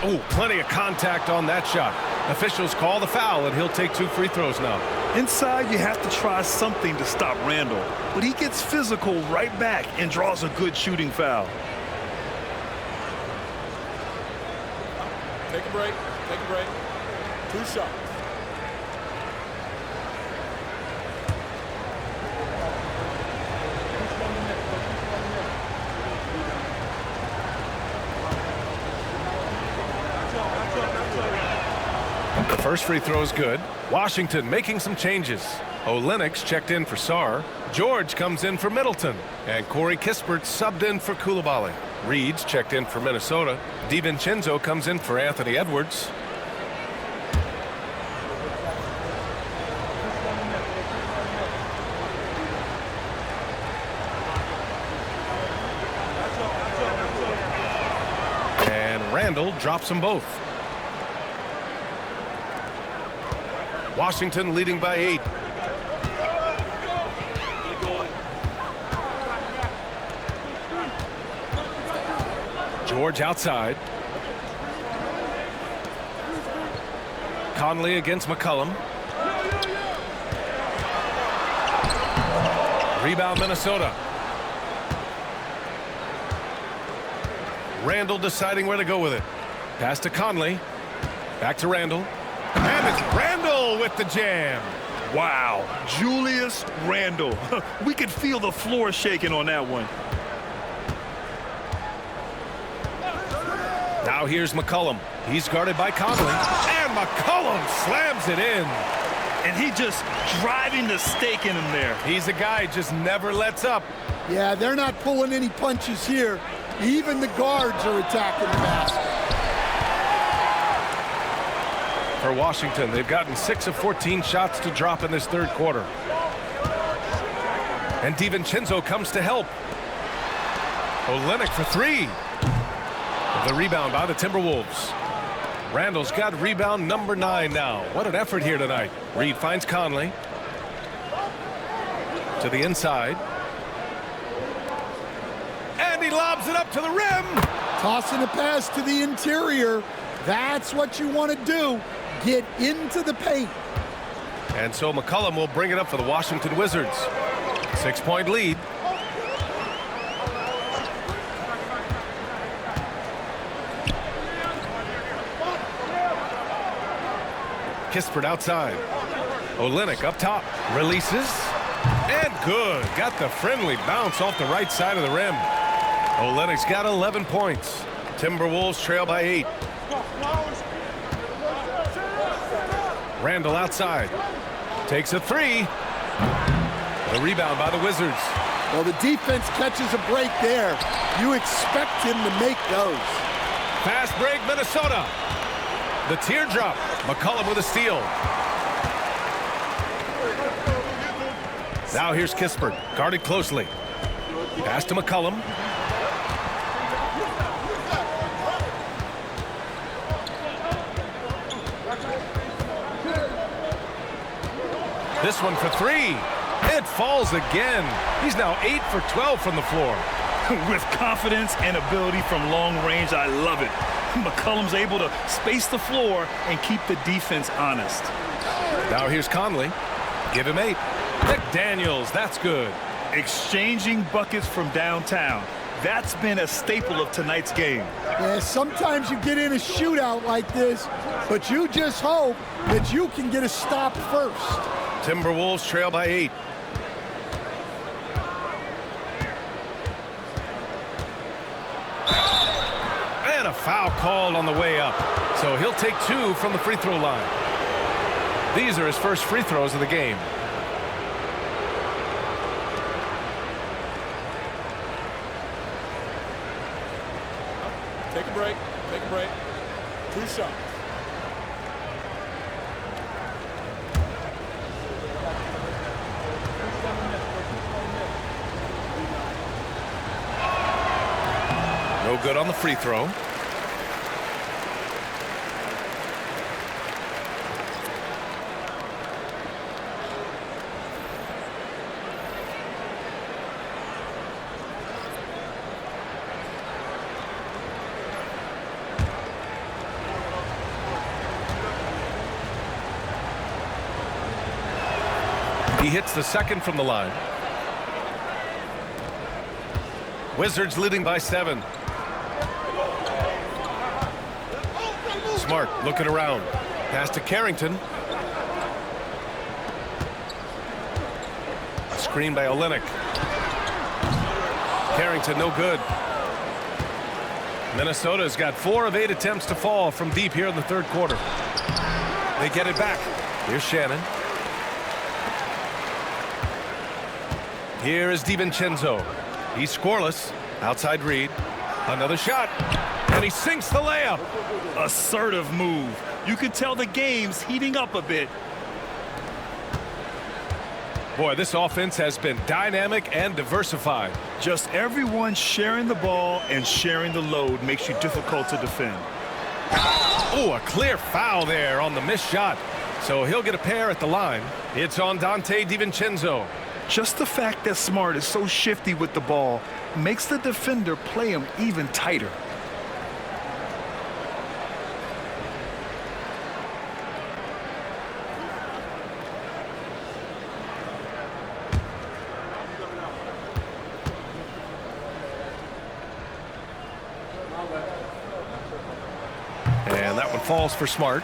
Oh, plenty of contact on that shot. Officials call the foul, and he'll take 2 free throws now. Inside, you have to try something to stop Randall, but he gets physical right back and draws a good shooting foul. Take a break. Take a break. 2 shots. The first free throw is good. Washington making some changes. Olenek's checked in for Sarr. George comes in for Middleton. And Corey Kispert subbed in for Koulibaly. Reed's checked in for Minnesota. DiVincenzo comes in for Anthony Edwards. And Randall drops them both. Washington leading by 8. George outside. Conley against McCollum. Rebound, Minnesota. Randall deciding where to go with it. Pass to Conley. Back to Randall. And it's Randall with the jam. Wow, Julius Randle. We could feel the floor shaking on that one. Now here's McCollum. He's guarded by Conley. And McCollum slams it in. And he just driving the stake in him there. He's a guy who just never lets up. Yeah, they're not pulling any punches here. Even the guards are attacking the basket. For Washington, they've gotten 6 of 14 shots to drop in this third quarter. And DiVincenzo comes to help. Olynyk for 3. The rebound by the Timberwolves. Randall's got rebound number 9 now. What an effort here tonight. Reed finds Conley. To the inside. And he lobs it up to the rim. Tossing a pass to the interior. That's what you want to do. Get into the paint. And so McCollum will bring it up for the Washington Wizards. 6-point lead. Kispert outside. Olynyk up top. Releases. And good. Got the friendly bounce off the right side of the rim. Olynyk's got 11 points. Timberwolves trail by 8. Randall outside. Takes a 3. The rebound by the Wizards. Well, the defense catches a break there. You expect him to make those. Fast break, Minnesota. The teardrop. McCollum with a steal. Now here's Kispert, guarded closely. Pass to McCollum. This one for 3. It falls again. He's now 8 for 12 from the floor. With confidence and ability from long range, I love it. McCollum's able to space the floor and keep the defense honest. Now here's Conley. Give him 8. McDaniels, that's good. Exchanging buckets from downtown. That's been a staple of tonight's game. Yeah, sometimes you get in a shootout like this, but you just hope that you can get a stop first. Timberwolves trail by 8. And a foul called on the way up. So he'll take 2 from the free throw line. These are his first free throws of the game. Take a break. Take a break. 2 shots. No good on the free throw. He hits the second from the line. Wizards leading by 7. Smart looking around. Pass to Carrington. A screen by Olynyk. Carrington no good. Minnesota's got 4 of 8 attempts to fall from deep here in the third quarter. They get it back. Here's Shannon. Here is DiVincenzo. He's scoreless. Outside Reed. Another shot. And he sinks the layup. Assertive move. You can tell the game's heating up a bit. Boy, this offense has been dynamic and diversified. Just everyone sharing the ball and sharing the load makes you difficult to defend. Oh, a clear foul there on the missed shot. So he'll get a pair at the line. It's on Dante DiVincenzo. Just the fact that Smart is so shifty with the ball makes the defender play him even tighter. Rebound falls for Smart.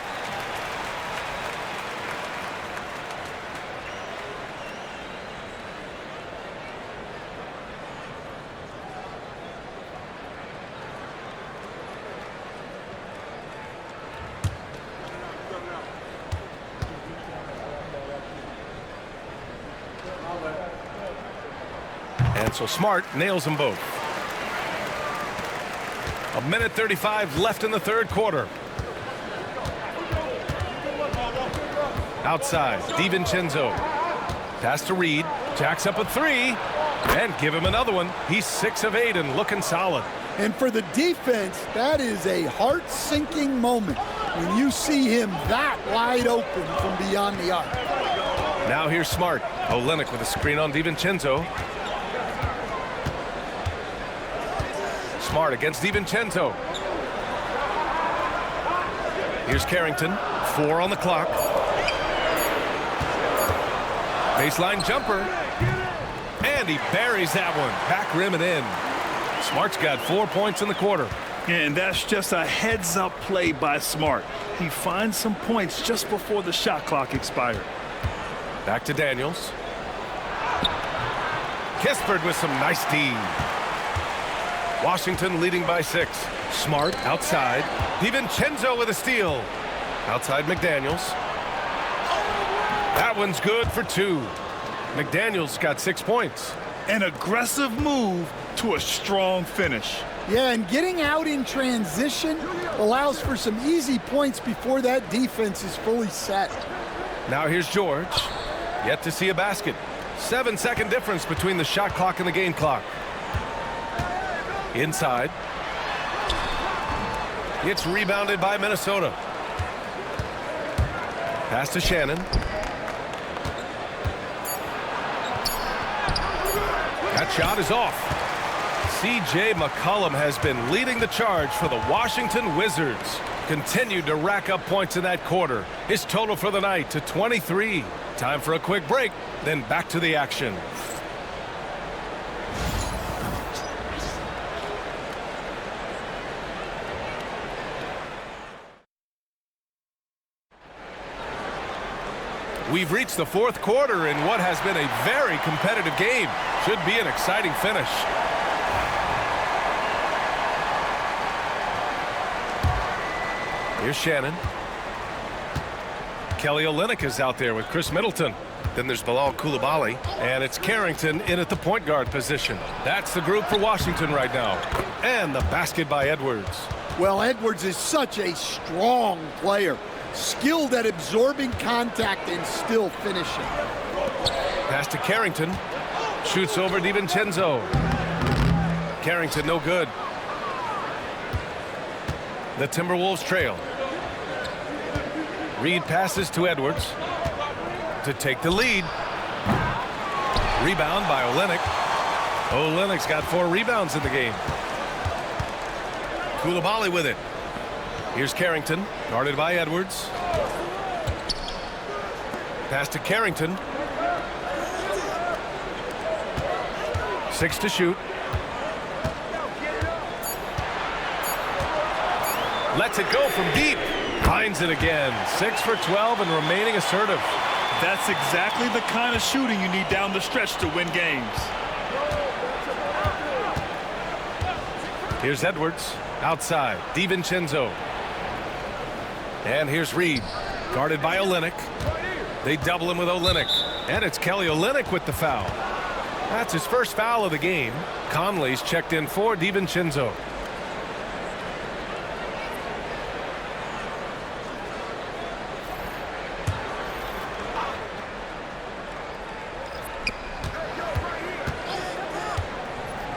And so Smart nails them both. 1:35 left in the third quarter. Outside, DiVincenzo. Pass to Reed. Jacks up a three. And give him another one. He's 6 of 8 and looking solid. And for the defense, that is a heart-sinking moment when you see him that wide open from beyond the arc. Now here's Smart. Olynyk with a screen on DiVincenzo. Smart against DiVincenzo. Here's Carrington. 4 on the clock. Baseline jumper. And he buries that one. Back rim and in. Smart's got 4 points in the quarter. And that's just a heads-up play by Smart. He finds some points just before the shot clock expired. Back to Daniels. Kispert with some nice D. Washington leading by 6. Smart outside. DiVincenzo with a steal. Outside McDaniels. That one's good for 2. McDaniels got 6 points. An aggressive move to a strong finish. Yeah, and getting out in transition allows for some easy points before that defense is fully set. Now here's George. Yet to see a basket. 7-second difference between the shot clock and the game clock. Inside. It's rebounded by Minnesota. Pass to Shannon. That shot is off. C.J. McCollum has been leading the charge for the Washington Wizards. Continued to rack up points in that quarter. His total for the night to 23. Time for a quick break, then back to the action. We've reached the fourth quarter in what has been a very competitive game. Should be an exciting finish. Here's Shannon. Kelly Olynyk is out there with Chris Middleton. Then there's Bilal Coulibaly, and it's Carrington in at the point guard position. That's the group for Washington right now. And the basket by Edwards. Well, Edwards is such a strong player. Skilled at absorbing contact and still finishing. Pass to Carrington. Shoots over DiVincenzo. Carrington no good. The Timberwolves trail. Reed passes to Edwards to take the lead. Rebound by Olynyk. Olynyk's got 4 rebounds in the game. Coulibaly with it. Here's Carrington, guarded by Edwards. Pass to Carrington. 6 to shoot. Lets it go from deep. Finds it again. 6 for 12 and remaining assertive. That's exactly the kind of shooting you need down the stretch to win games. Here's Edwards. Outside. DiVincenzo. And here's Reed. Guarded by Olynyk. They double him with Olynyk. And it's Kelly Olynyk with the foul. That's his first foul of the game. Conley's checked in for DiVincenzo.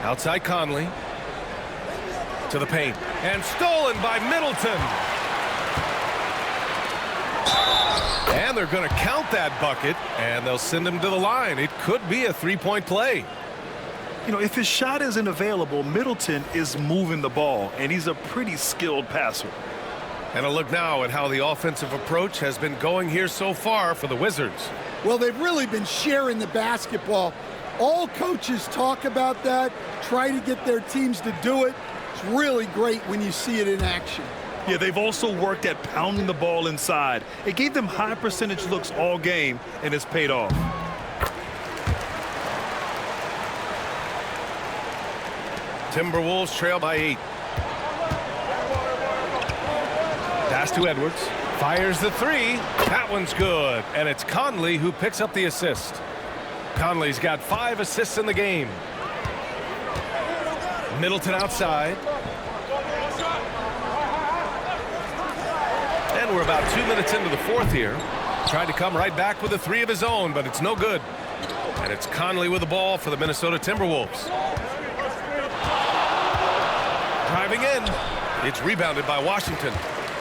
Outside Conley. To the paint. And stolen by Middleton. And they're going to count that bucket, and they'll send him to the line. It could be a 3-point play. You know, if his shot isn't available, Middleton is moving the ball, and he's a pretty skilled passer. And a look now at how the offensive approach has been going here so far for the Wizards. Well, they've really been sharing the basketball. All coaches talk about that, try to get their teams to do it. It's really great when you see it in action. Yeah, they've also worked at pounding the ball inside. It gave them high percentage looks all game, and it's paid off. Timberwolves trail by 8. Pass to Edwards. Fires the three. That one's good. And it's Conley who picks up the assist. Conley's got 5 assists in the game. Middleton outside. And we're about 2 minutes into the fourth here. Tried to come right back with a 3 of his own, but it's no good. And it's Conley with the ball for the Minnesota Timberwolves. Driving in. It's rebounded by Washington.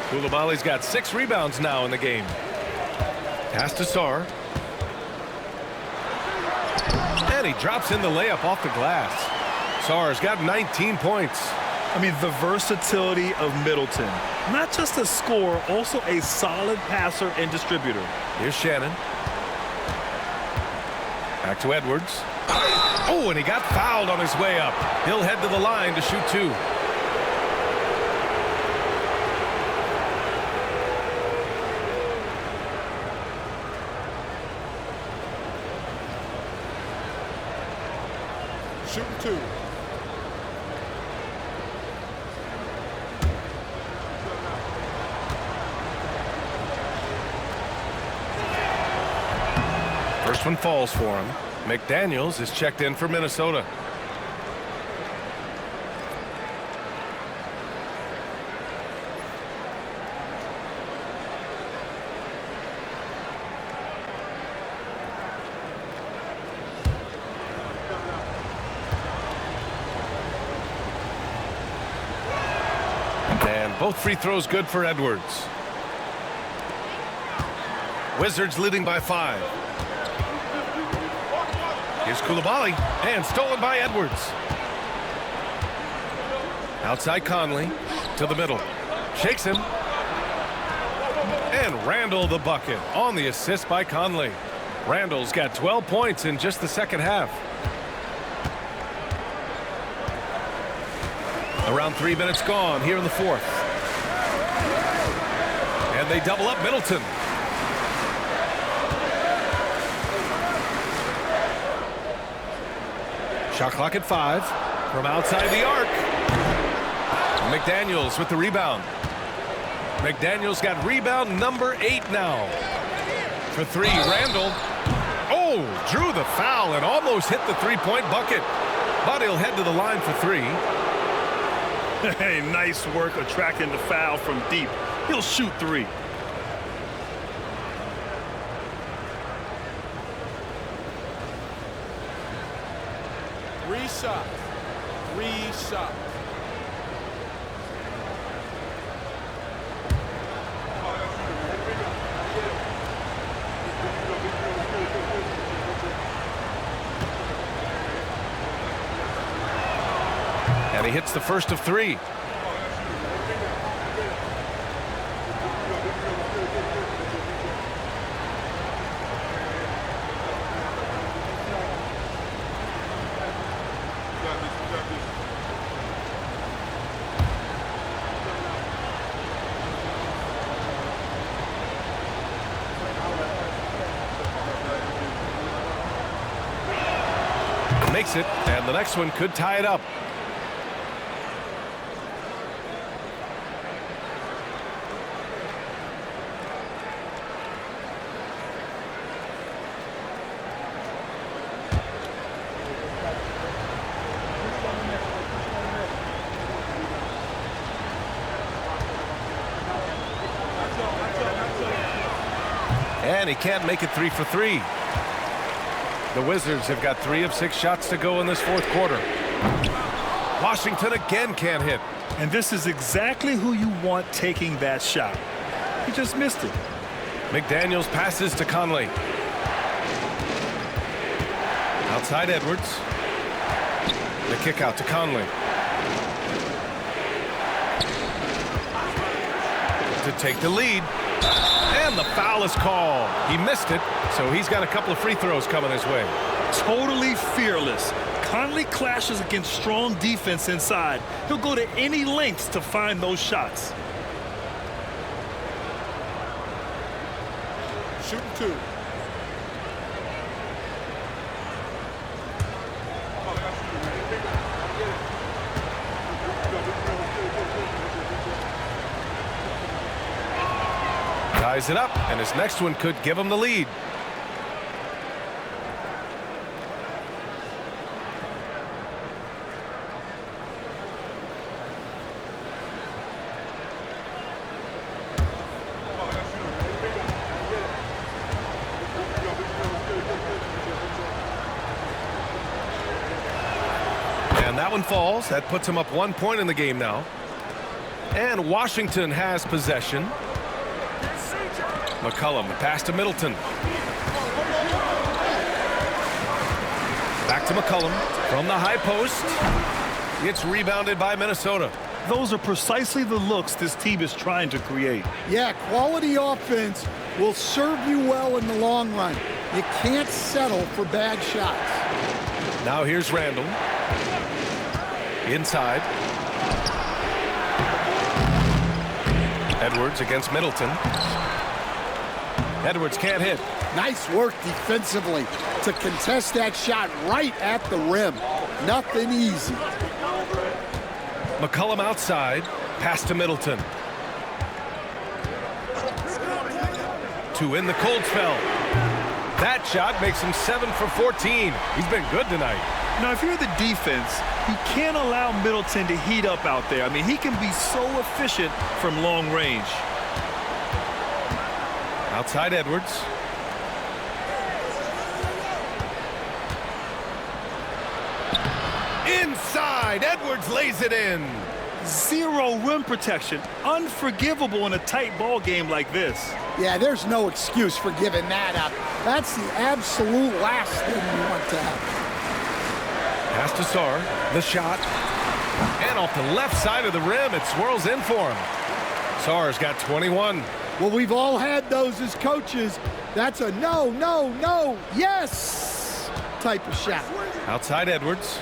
Koulibaly's got 6 rebounds now in the game. Pass to Sarr. And he drops in the layup off the glass. Sarr's got 19 points. I mean, the versatility of Middleton. Not just a scorer, also a solid passer and distributor. Here's Shannon. Back to Edwards. Oh, and he got fouled on his way up. He'll head to the line to shoot 2. Shooting 2. First one falls for him. McDaniels is checked in for Minnesota. And both free throws good for Edwards. Wizards leading by 5. Here's Koulibaly, and stolen by Edwards. Outside Conley, to the middle. Shakes him. And Randall the bucket on the assist by Conley. Randall's got 12 points in just the second half. Around 3 minutes gone here in the fourth. And they double up Middleton. Shot clock at 5 from outside the arc. McDaniels with the rebound. McDaniels got rebound number 8 now. For 3, Randall. Oh, drew the foul and almost hit the 3-point bucket. But he'll head to the line for 3. Hey, nice work attracting the foul from deep. He'll shoot 3. Three shots. And he hits the first of 3. Makes it, and the next one could tie it up. And he can't make it 3 for 3. The Wizards have got 3 of 6 shots to go in this fourth quarter. Washington again can't hit. And this is exactly who you want taking that shot. He just missed it. McDaniels passes to Conley. Outside Edwards. The kick out to Conley. To take the lead. And the foul is called. He missed it, so he's got a couple of free throws coming his way. Totally fearless. Conley clashes against strong defense inside. He'll go to any lengths to find those shots. shooting 2. Ties it up, and his next one could give him the lead. And that one falls. That puts him up 1 point in the game now. And Washington has possession. McCollum, the pass to Middleton. Back to McCollum from the high post. It's rebounded by Minnesota. Those are precisely the looks this team is trying to create. Yeah, quality offense will serve you well in the long run. You can't settle for bad shots. Now here's Randall. Inside. Edwards against Middleton. Edwards can't hit. Nice work defensively to contest that shot right at the rim. Nothing easy. McCollum outside. Pass to Middleton. To in the cold spell. That shot makes him 7 for 14. He's been good tonight. Now, if you're the defense, you can't allow Middleton to heat up out there. I mean, he can be so efficient from long range. Outside Edwards. Inside, Edwards lays it in. Zero rim protection. Unforgivable in a tight ball game like this. Yeah, there's no excuse for giving that up. That's the absolute last thing you want to happen. Pass to Sarr. The shot. And off the left side of the rim, it swirls in for him. Sarr's got 21. Well, we've all had those as coaches. That's a no, no, no, yes type of shot. Outside Edwards.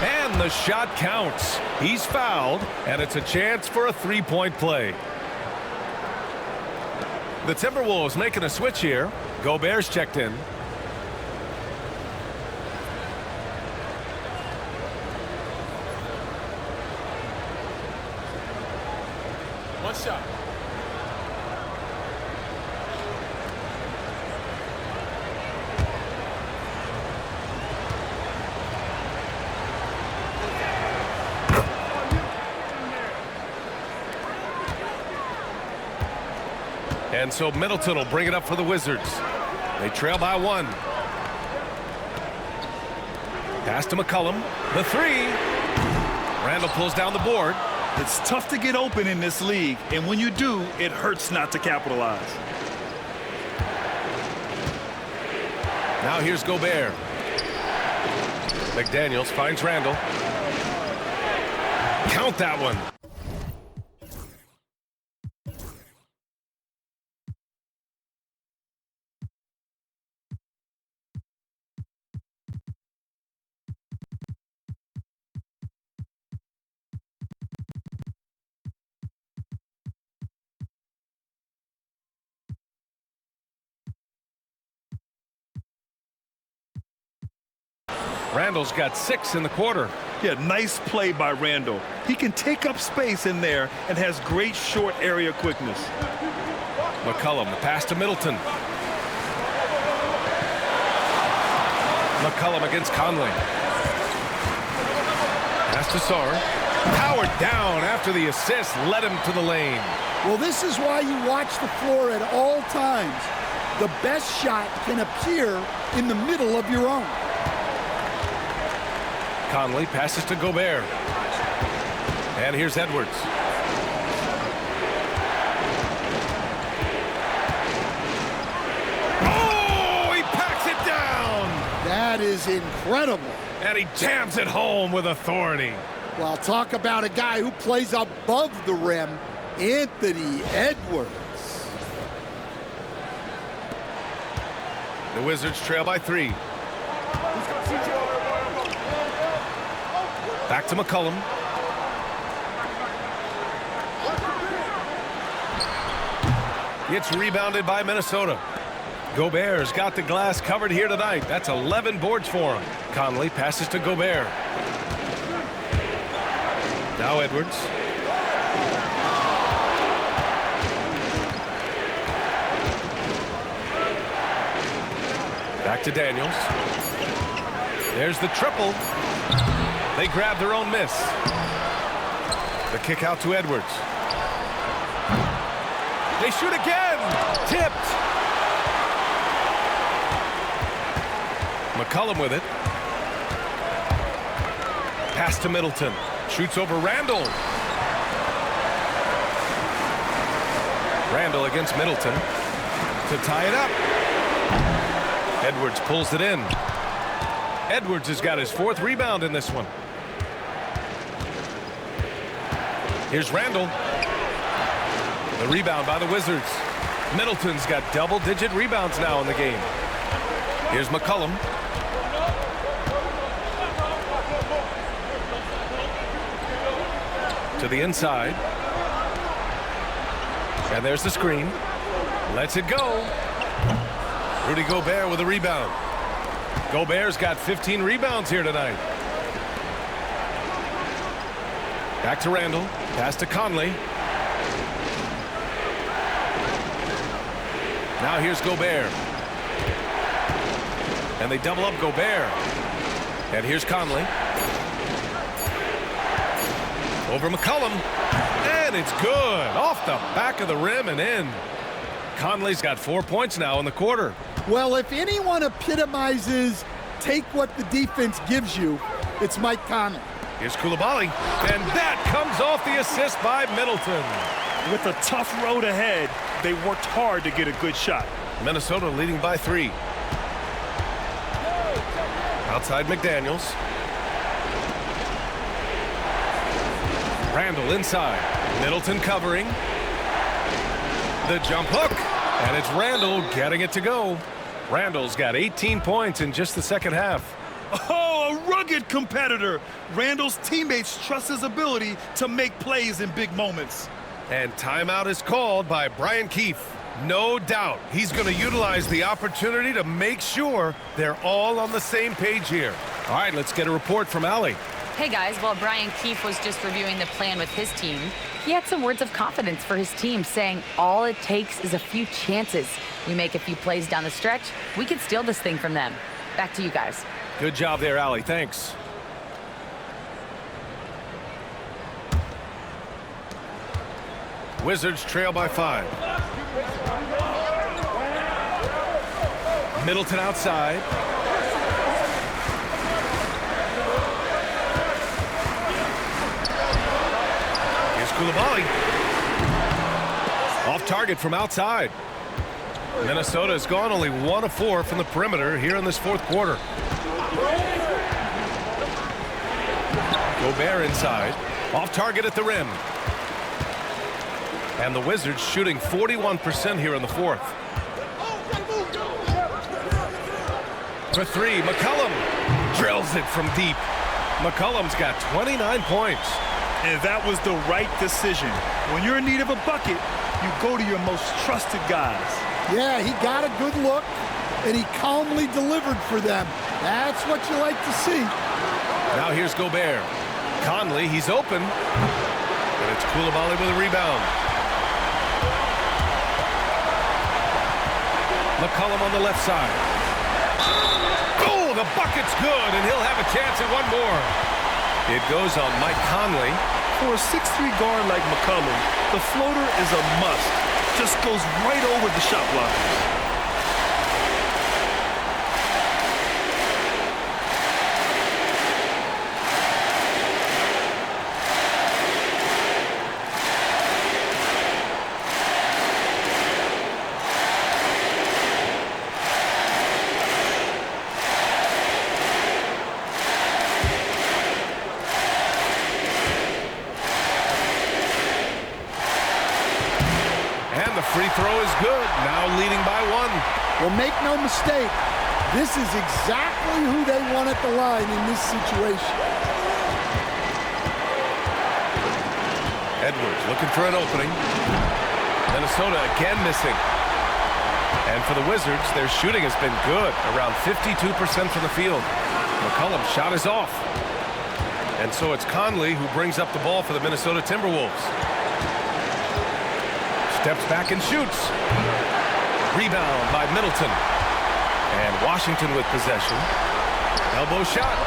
And the shot counts. He's fouled, and it's a chance for a three-point play. The Timberwolves making a switch here. Gobert's checked in. One shot. And so Middleton will bring it up for the Wizards. They trail by 1. Pass to McCollum. The 3. Randall pulls down the board. It's tough to get open in this league, and when you do, it hurts not to capitalize. Now here's Gobert. McDaniels finds Randall. Count that one. Randall's got 6 in the quarter. Yeah, nice play by Randall. He can take up space in there and has great short area quickness. McCollum, the pass to Middleton. McCollum against Conley. Pass to Sarr. Powered down after the assist led him to the lane. Well, this is why you watch the floor at all times. The best shot can appear in the middle of your own. Conley passes to Gobert. And here's Edwards. Oh, he packs it down. That is incredible. And he jams it home with authority. Well, talk about a guy who plays above the rim, Anthony Edwards. The Wizards trail by 3. Back to McCollum. It's rebounded by Minnesota. Gobert's got the glass covered here tonight. That's 11 boards for him. Conley passes to Gobert. Now Edwards. Back to Daniels. There's the triple. They grab their own miss. The kick out to Edwards. They shoot again. Tipped. McCollum with it. Pass to Middleton. Shoots over Randall. Randall against Middleton to tie it up. Edwards pulls it in. Edwards has got his 4th rebound in this one. Here's Randall. The rebound by the Wizards. Middleton's got double-digit rebounds now in the game. Here's McCollum. To the inside. And there's the screen. Lets it go. Rudy Gobert with a rebound. Gobert's got 15 rebounds here tonight. Back to Randall. Pass to Conley. Now here's Gobert. And they double up Gobert. And here's Conley. Over McCollum. And it's good. Off the back of the rim and in. Conley's got 4 points now in the quarter. Well, if anyone epitomizes take what the defense gives you, it's Mike Conley. Here's Coulibaly. And that comes off the assist by Middleton. With a tough road ahead, they worked hard to get a good shot. Minnesota leading by 3. Outside McDaniels. Randall inside. Middleton covering. The jump hook. And it's Randall getting it to go. Randall's got 18 points in just the second half. Oh, a rugged competitor. Randall's teammates trust his ability to make plays in big moments. And timeout is called by Brian Keefe. No doubt he's going to utilize the opportunity to make sure they're all on the same page here. All right, let's get a report from Allie. Hey guys, while Brian Keefe was just reviewing the plan with his team, he had some words of confidence for his team, saying all it takes is a few chances. We make a few plays down the stretch, we can steal this thing from them. Back to you guys. Good job there, Allie. Thanks. Wizards trail by 5. Middleton outside. Here's Coulibaly. Off target from outside. Minnesota has gone only 1 of 4 from the perimeter here in this 4th quarter. Gobert inside. Off target at the rim. And the Wizards shooting 41% here in the 4th. For 3, McCollum drills it from deep. McCollum's got 29 points. And that was the right decision. When you're in need of a bucket, you go to your most trusted guys. Yeah, he got a good look, and he calmly delivered for them. That's what you like to see. Now here's Gobert. Conley, he's open. And it's Coulibaly with a rebound. McCollum on the left side. Oh, the bucket's good, and he'll have a chance at one more. It goes on Mike Conley. For a 6'3" guard like McCollum, the floater is a must. Just goes right over the shot blockers. Free throw is good. Now leading by 1. Well, make no mistake, This is exactly who they want at the line in this situation. Edwards looking for an opening. Minnesota again missing. And for the Wizards, their shooting has been good, around 52% from the field. McCollum's shot is off. And so it's Conley who brings up the ball for the Minnesota Timberwolves. Steps back and shoots. Rebound by Middleton. And Washington with possession. Elbow shot.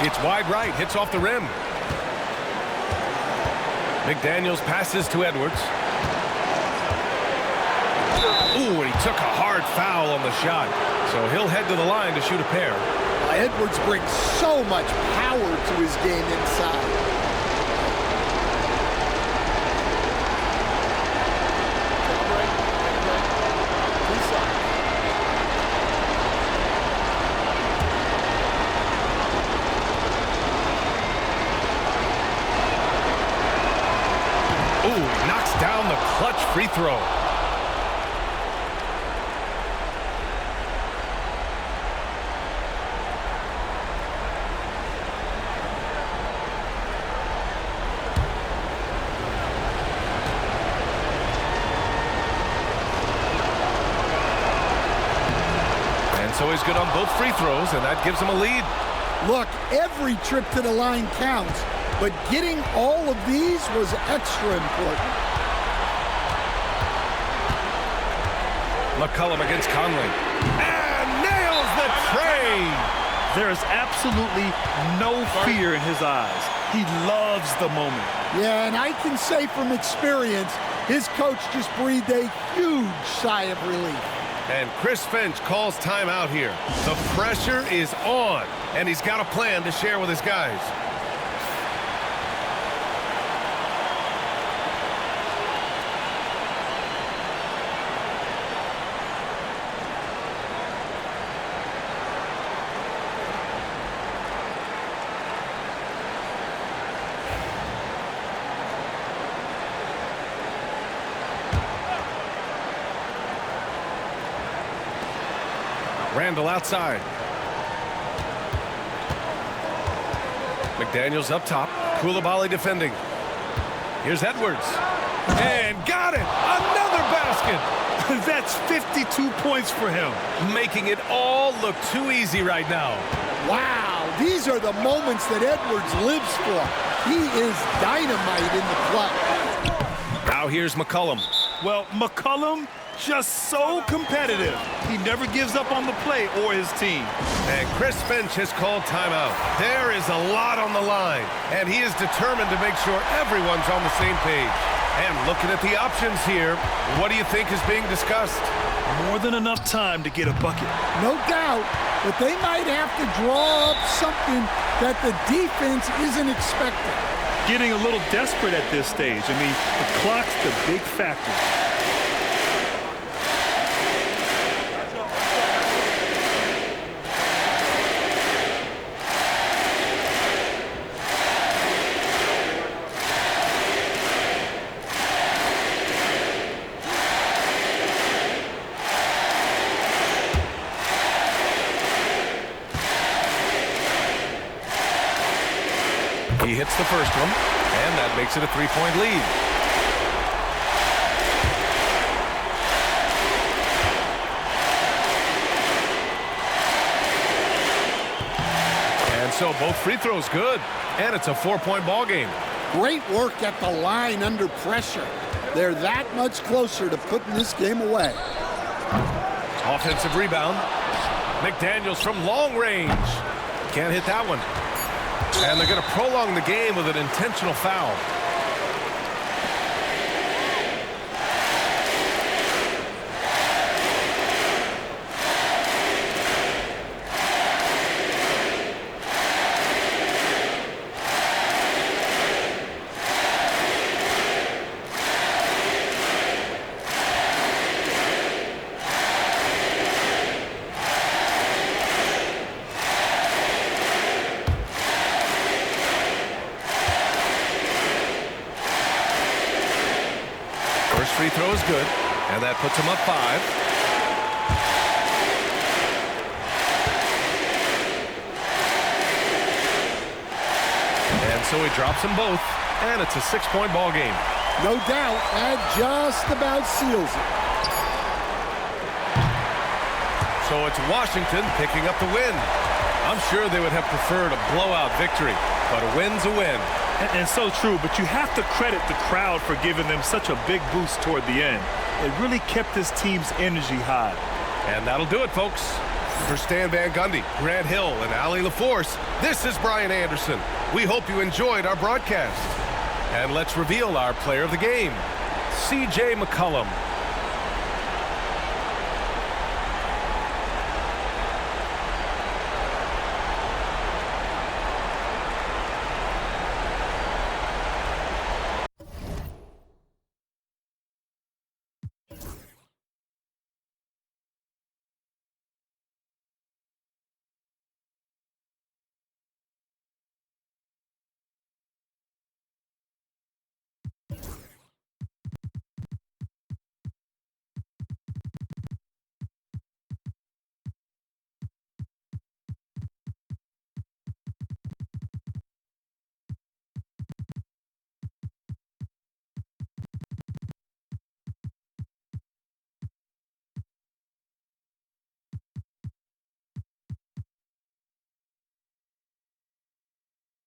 It's wide right, hits off the rim. McDaniels passes to Edwards. Ooh, and he took a hard foul on the shot. So he'll head to the line to shoot a pair. Edwards brings so much power to his game inside. Ooh, knocks down the clutch free throw. So he's good on both free throws, and that gives him a lead. Look, every trip to the line counts, but getting all of these was extra important. McCollum against Conley. And nails the trade! There is absolutely no fear in his eyes. He loves the moment. Yeah, and I can say from experience, his coach just breathed a huge sigh of relief. And Chris Finch calls timeout here. The pressure is on, and he's got a plan to share with his guys. Randall outside. McDaniels up top. Koulibaly defending. Here's Edwards. And got it! Another basket! That's 52 points for him. Making it all look too easy right now. Wow, these are the moments that Edwards lives for. He is dynamite in the clutch. Now here's McCollum. Well, McCollum, just so competitive. He never gives up on the play or his team. And Chris Finch has called timeout. There is a lot on the line, and he is determined to make sure everyone's on the same page. And looking at the options here, what do you think is being discussed? More than enough time to get a bucket. No doubt, but they might have to draw up something that the defense isn't expecting. Getting a little desperate at this stage. I mean, the clock's the big factor. He hits the first one, and that makes it a three-point lead. And so both free throws good, and it's a four-point ball game. Great work at the line under pressure. They're that much closer to putting this game away. Offensive rebound. McDaniels from long range. Can't hit that one. And they're going to prolong the game with an intentional foul. Free throw is good, and that puts him up 5. so he drops them both, and it's a 6-point ball game. No doubt, that just about seals it. So it's Washington picking up the win. I'm sure they would have preferred a blowout victory, but a win's a win. And so true, but you have to credit the crowd for giving them such a big boost toward the end. It really kept this team's energy high. And that'll do it, folks. For Stan Van Gundy, Grant Hill, and Ali LaForce, this is Brian Anderson. We hope you enjoyed our broadcast. And let's reveal our player of the game, C.J. McCollum.